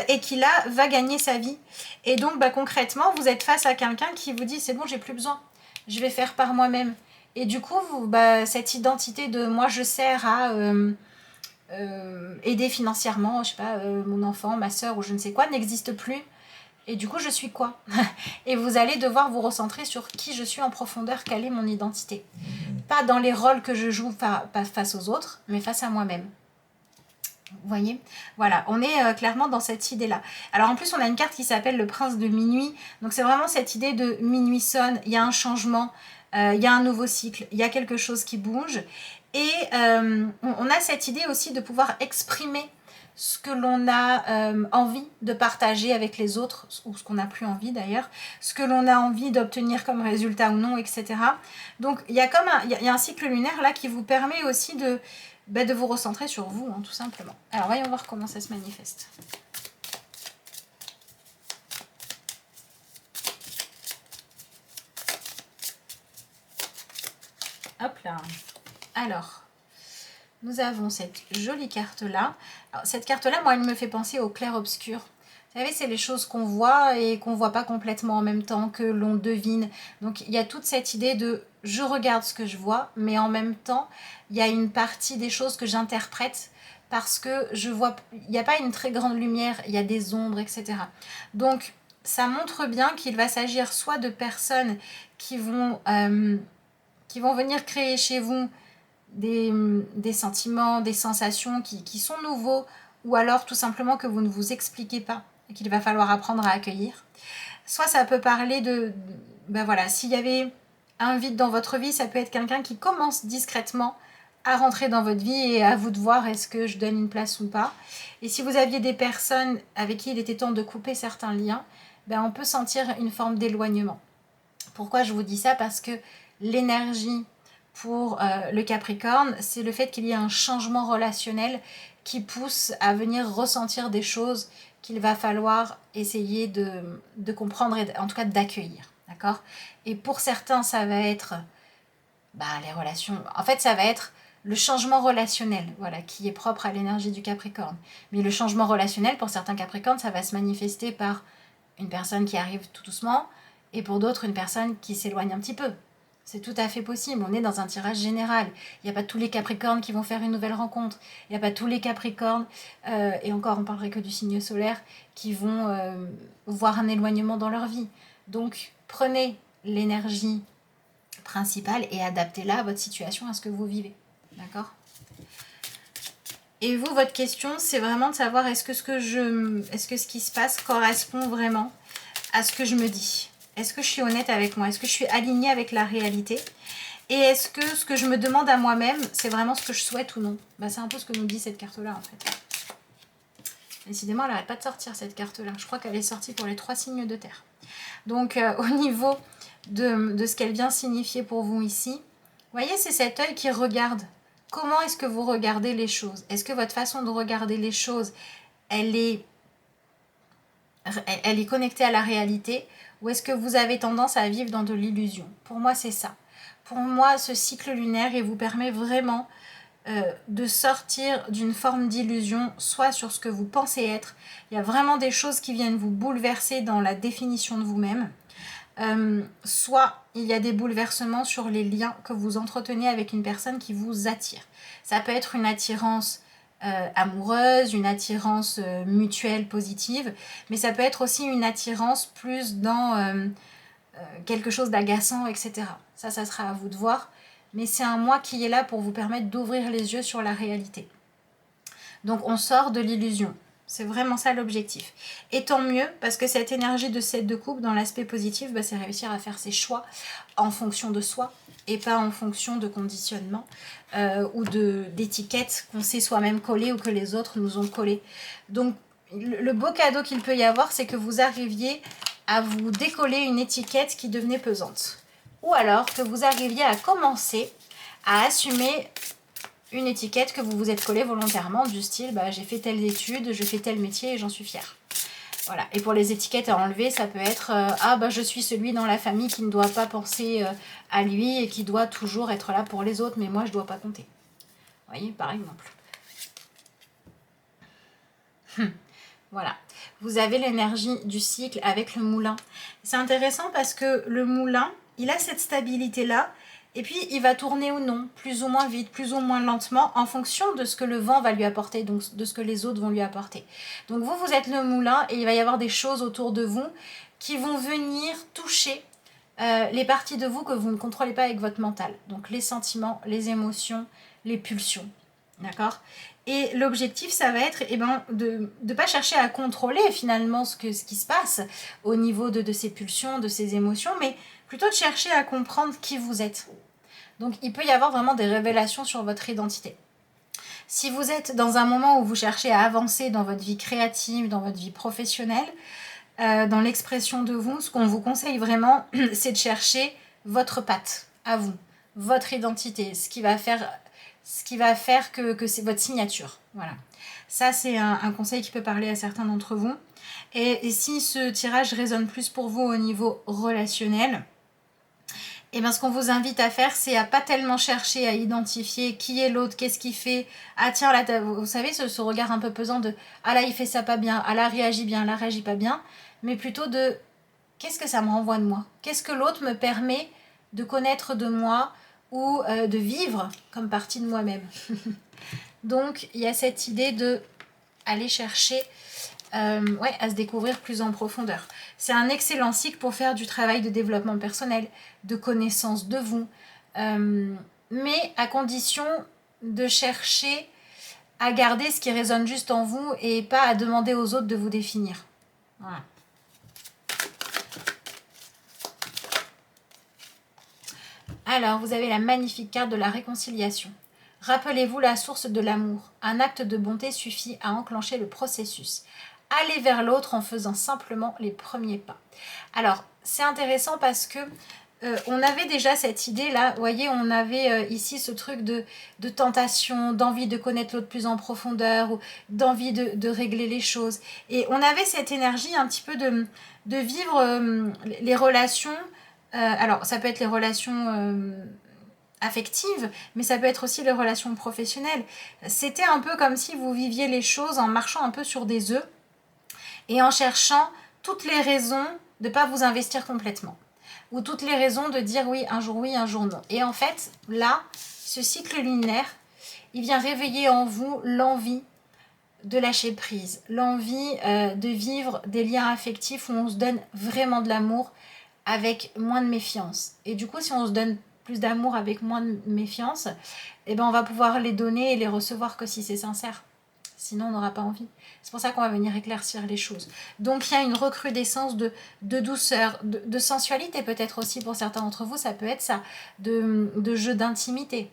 et qui là va gagner sa vie. Et donc concrètement, vous êtes face à quelqu'un qui vous dit c'est bon, j'ai plus besoin, je vais faire par moi-même. Et du coup, cette identité de moi je sers à aider financièrement, je sais pas, mon enfant, ma soeur ou je ne sais quoi, n'existe plus. Et du coup, je suis quoi? Et vous allez devoir vous recentrer sur qui je suis en profondeur, quelle est mon identité. Pas dans les rôles que je joue face aux autres, mais face à moi-même. Vous voyez? Voilà, on est clairement dans cette idée-là. Alors en plus, on a une carte qui s'appelle le prince de minuit. Donc c'est vraiment cette idée de minuit sonne, il y a un changement, il y a un nouveau cycle, il y a quelque chose qui bouge. Et on a cette idée aussi de pouvoir exprimer ce que l'on a envie de partager avec les autres, ou ce qu'on n'a plus envie d'ailleurs, ce que l'on a envie d'obtenir comme résultat ou non, etc. Donc il y a comme il y a un cycle lunaire là qui vous permet aussi de vous recentrer sur vous, hein, tout simplement. Alors voyons voir comment ça se manifeste. Hop là. Alors, nous avons cette jolie carte-là. Cette carte-là, moi, elle me fait penser au clair-obscur. Vous savez, c'est les choses qu'on voit et qu'on ne voit pas complètement en même temps, que l'on devine. Donc, il y a toute cette idée de je regarde ce que je vois, mais en même temps, il y a une partie des choses que j'interprète parce que je vois, il n'y a pas une très grande lumière, il y a des ombres, etc. Donc, ça montre bien qu'il va s'agir soit de personnes qui vont venir créer chez vous des sentiments, des sensations qui sont nouveaux, ou alors tout simplement que vous ne vous expliquez pas et qu'il va falloir apprendre à accueillir. Soit ça peut parler ben voilà, s'il y avait un vide dans votre vie, ça peut être quelqu'un qui commence discrètement à rentrer dans votre vie et à vous de voir est-ce que je donne une place ou pas. Et si vous aviez des personnes avec qui il était temps de couper certains liens, ben on peut sentir une forme d'éloignement. Pourquoi je vous dis ça? Parce que l'énergie pour le Capricorne, c'est le fait qu'il y ait un changement relationnel qui pousse à venir ressentir des choses qu'il va falloir essayer de comprendre et en tout cas d'accueillir. D'accord? Et pour certains, ça va être les relations. En fait, ça va être le changement relationnel, voilà, qui est propre à l'énergie du Capricorne. Mais le changement relationnel, pour certains Capricornes, ça va se manifester par une personne qui arrive tout doucement et pour d'autres, une personne qui s'éloigne un petit peu. C'est tout à fait possible. On est dans un tirage général. Il n'y a pas tous les Capricornes qui vont faire une nouvelle rencontre. Il n'y a pas tous les Capricornes, et encore on parlerait que du signe solaire, qui vont voir un éloignement dans leur vie. Donc prenez l'énergie principale et adaptez-la à votre situation, à ce que vous vivez. D'accord? Et vous, votre question, c'est vraiment de savoir est-ce que ce qui se passe correspond vraiment à ce que je me dis? Est-ce que je suis honnête avec moi? Est-ce que je suis alignée avec la réalité? Et est-ce que ce que je me demande à moi-même, c'est vraiment ce que je souhaite ou non? C'est un peu ce que nous dit cette carte-là, en fait. Décidément, elle n'arrête pas de sortir, cette carte-là. Je crois qu'elle est sortie pour les 3 signes de terre. Donc, au niveau de ce qu'elle vient signifier pour vous ici, vous voyez, c'est cet œil qui regarde. Comment est-ce que vous regardez les choses? Est-ce que votre façon de regarder les choses, elle est connectée à la réalité? Ou est-ce que vous avez tendance à vivre dans de l'illusion? Pour moi, c'est ça. Pour moi, ce cycle lunaire, il vous permet vraiment de sortir d'une forme d'illusion, soit sur ce que vous pensez être. Il y a vraiment des choses qui viennent vous bouleverser dans la définition de vous-même. Soit il y a des bouleversements sur les liens que vous entretenez avec une personne qui vous attire. Ça peut être une attirance amoureuse, une attirance mutuelle positive, mais ça peut être aussi une attirance plus dans quelque chose d'agaçant, etc. Ça sera à vous de voir, mais c'est un moi qui est là pour vous permettre d'ouvrir les yeux sur la réalité. Donc on sort de l'illusion. C'est vraiment ça l'objectif. Et tant mieux, parce que cette énergie de 7 de coupe, dans l'aspect positif, c'est réussir à faire ses choix en fonction de soi et pas en fonction de conditionnement ou d'étiquettes qu'on s'est soi-même collé ou que les autres nous ont collé. Donc le beau cadeau qu'il peut y avoir, c'est que vous arriviez à vous décoller une étiquette qui devenait pesante. Ou alors que vous arriviez à commencer à assumer une étiquette que vous vous êtes collée volontairement, du style j'ai fait telle étude, je fais tel métier et j'en suis fière. Voilà. Et pour les étiquettes à enlever, ça peut être je suis celui dans la famille qui ne doit pas penser à lui et qui doit toujours être là pour les autres, mais moi je dois pas compter. Vous voyez, par exemple. Voilà. Vous avez l'énergie du cycle avec le moulin. C'est intéressant parce que le moulin, il a cette stabilité-là, Et puis, il va tourner ou non, plus ou moins vite, plus ou moins lentement, en fonction de ce que le vent va lui apporter, donc de ce que les autres vont lui apporter. Donc vous, vous êtes le moulin et il va y avoir des choses autour de vous qui vont venir toucher les parties de vous que vous ne contrôlez pas avec votre mental. Donc les sentiments, les émotions, les pulsions. D'accord? Et l'objectif, ça va être de ne pas chercher à contrôler finalement ce qui se passe au niveau de ces pulsions, de ces émotions, mais plutôt de chercher à comprendre qui vous êtes. Donc il peut y avoir vraiment des révélations sur votre identité. Si vous êtes dans un moment où vous cherchez à avancer dans votre vie créative, dans votre vie professionnelle, dans l'expression de vous, ce qu'on vous conseille vraiment, c'est de chercher votre patte à vous, votre identité, ce qui va faire que c'est votre signature. Voilà. Ça, c'est un conseil qui peut parler à certains d'entre vous. Et si ce tirage résonne plus pour vous au niveau relationnel, et bien ce qu'on vous invite à faire, c'est à pas tellement chercher à identifier qui est l'autre, qu'est-ce qu'il fait. Ah tiens, là, vous savez, ce regard un peu pesant de ah là, il fait ça pas bien, ah là, réagit bien, là, réagit pas bien. Mais plutôt de qu'est-ce que ça me renvoie de moi? Qu'est-ce que l'autre me permet de connaître de moi ou de vivre comme partie de moi-même? Donc, il y a cette idée de aller chercher à se découvrir plus en profondeur. C'est un excellent cycle pour faire du travail de développement personnel, de connaissance de vous, mais à condition de chercher à garder ce qui résonne juste en vous et pas à demander aux autres de vous définir. Voilà. Alors, vous avez la magnifique carte de la réconciliation. Rappelez-vous la source de l'amour. Un acte de bonté suffit à enclencher le processus. Allez vers l'autre en faisant simplement les premiers pas. Alors, c'est intéressant parce que on avait déjà cette idée-là. Vous voyez, on avait ici ce truc de tentation, d'envie de connaître l'autre plus en profondeur, ou d'envie de régler les choses. Et on avait cette énergie un petit peu de vivre les relations. Alors, ça peut être les relations affectives, mais ça peut être aussi les relations professionnelles. C'était un peu comme si vous viviez les choses en marchant un peu sur des œufs et en cherchant toutes les raisons de ne pas vous investir complètement. Ou toutes les raisons de dire oui, un jour non. Et en fait, là, ce cycle lunaire, il vient réveiller en vous l'envie de lâcher prise, l'envie de vivre des liens affectifs où on se donne vraiment de l'amour avec moins de méfiance. Et du coup, si on se donne plus d'amour avec moins de méfiance, eh ben on va pouvoir les donner et les recevoir que si c'est sincère. Sinon, on n'aura pas envie. C'est pour ça qu'on va venir éclaircir les choses. Donc, il y a une recrudescence de douceur, de sensualité peut-être aussi pour certains d'entre vous. Ça peut être ça, de jeu d'intimité,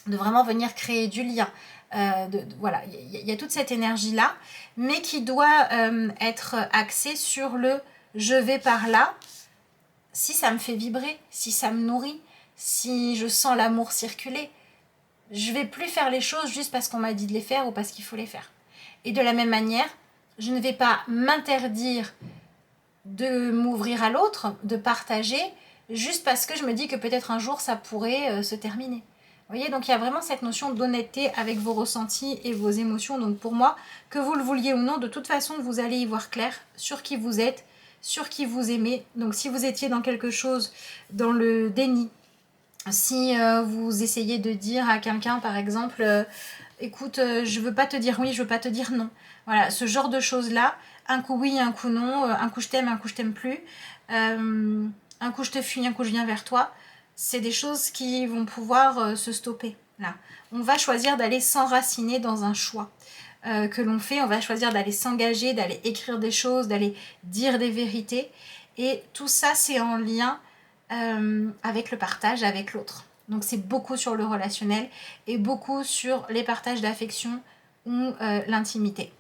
de vraiment venir créer du lien. Voilà, il y a toute cette énergie-là, mais qui doit être axée sur le « je vais par là », si ça me fait vibrer, si ça me nourrit, si je sens l'amour circuler. Je ne vais plus faire les choses juste parce qu'on m'a dit de les faire ou parce qu'il faut les faire. Et de la même manière, je ne vais pas m'interdire de m'ouvrir à l'autre, de partager, juste parce que je me dis que peut-être un jour ça pourrait se terminer. Vous voyez, donc il y a vraiment cette notion d'honnêteté avec vos ressentis et vos émotions. Donc pour moi, que vous le vouliez ou non, de toute façon, vous allez y voir clair sur qui vous êtes, sur qui vous aimez. Donc si vous étiez dans quelque chose, dans le déni, si vous essayez de dire à quelqu'un, par exemple, écoute, je veux pas te dire oui, je veux pas te dire non. Voilà, ce genre de choses-là, un coup oui, un coup non, un coup je t'aime plus, un coup je te fuis, un coup je viens vers toi, c'est des choses qui vont pouvoir se stopper. Là, on va choisir d'aller s'enraciner dans un choix que l'on fait, on va choisir d'aller s'engager, d'aller écrire des choses, d'aller dire des vérités. Et tout ça, c'est en lien avec le partage avec l'autre. Donc c'est beaucoup sur le relationnel et beaucoup sur les partages d'affection ou l'intimité.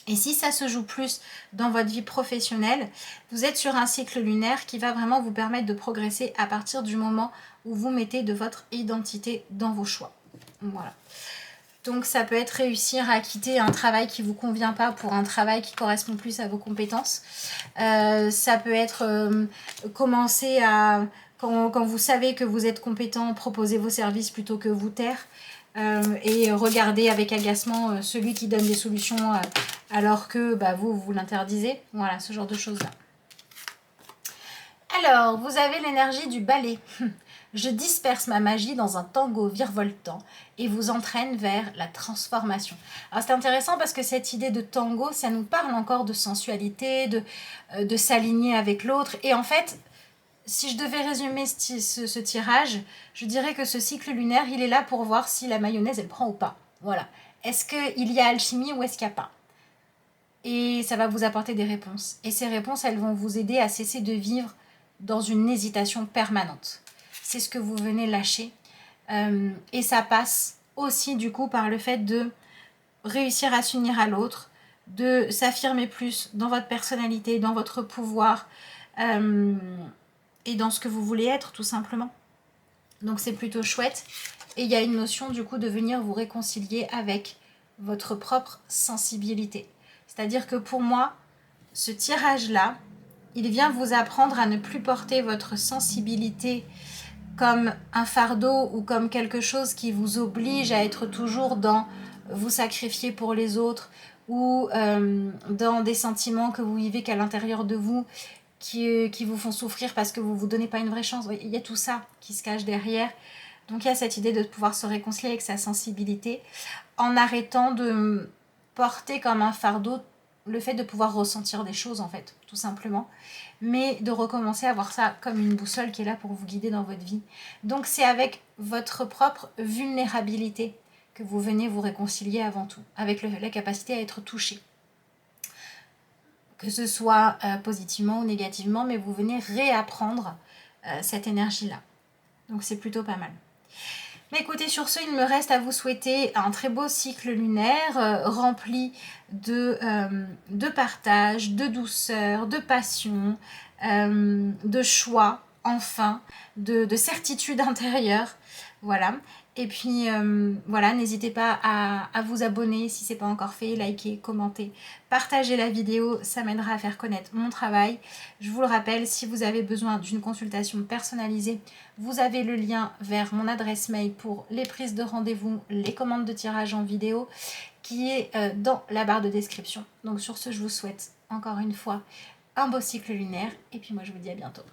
Et si ça se joue plus dans votre vie professionnelle, vous êtes sur un cycle lunaire qui va vraiment vous permettre de progresser à partir du moment où vous mettez de votre identité dans vos choix. Voilà. Donc ça peut être réussir à quitter un travail qui ne vous convient pas pour un travail qui correspond plus à vos compétences. Ça peut être commencer à, quand vous savez que vous êtes compétent, proposer vos services plutôt que vous taire. Et regarder avec agacement celui qui donne des solutions alors que vous l'interdisez. Voilà, ce genre de choses-là. Alors, vous avez l'énergie du balai. Je disperse ma magie dans un tango virevoltant et vous entraîne vers la transformation. Alors c'est intéressant parce que cette idée de tango, ça nous parle encore de sensualité, de s'aligner avec l'autre. Et en fait, si je devais résumer ce tirage, je dirais que ce cycle lunaire, il est là pour voir si la mayonnaise, elle prend ou pas. Voilà. Est-ce qu'il y a alchimie ou est-ce qu'il n'y a pas? Et ça va vous apporter des réponses. Et ces réponses, elles vont vous aider à cesser de vivre dans une hésitation permanente. C'est ce que vous venez lâcher. Et ça passe aussi du coup par le fait de réussir à s'unir à l'autre, de s'affirmer plus dans votre personnalité, dans votre pouvoir et dans ce que vous voulez être tout simplement. Donc c'est plutôt chouette. Et il y a une notion du coup de venir vous réconcilier avec votre propre sensibilité. C'est-à-dire que pour moi, ce tirage-là, il vient vous apprendre à ne plus porter votre sensibilité comme un fardeau ou comme quelque chose qui vous oblige à être toujours dans vous sacrifier pour les autres ou dans des sentiments que vous vivez qu'à l'intérieur de vous qui vous font souffrir parce que vous ne vous donnez pas une vraie chance. Il y a tout ça qui se cache derrière. Donc il y a cette idée de pouvoir se réconcilier avec sa sensibilité en arrêtant de porter comme un fardeau le fait de pouvoir ressentir des choses en fait, tout simplement, mais de recommencer à voir ça comme une boussole qui est là pour vous guider dans votre vie. Donc c'est avec votre propre vulnérabilité que vous venez vous réconcilier avant tout, avec la capacité à être touché. Que ce soit positivement ou négativement, mais vous venez réapprendre cette énergie-là. Donc c'est plutôt pas mal. Mais écoutez, sur ce, il me reste à vous souhaiter un très beau cycle lunaire rempli de partage, de douceur, de passion, de choix, enfin, de certitude intérieure. Voilà. Et puis voilà, n'hésitez pas à vous abonner si ce n'est pas encore fait, liker, commenter, partager la vidéo, ça m'aidera à faire connaître mon travail. Je vous le rappelle, si vous avez besoin d'une consultation personnalisée, vous avez le lien vers mon adresse mail pour les prises de rendez-vous, les commandes de tirage en vidéo qui est dans la barre de description. Donc sur ce, je vous souhaite encore une fois un beau cycle lunaire et puis moi je vous dis à bientôt.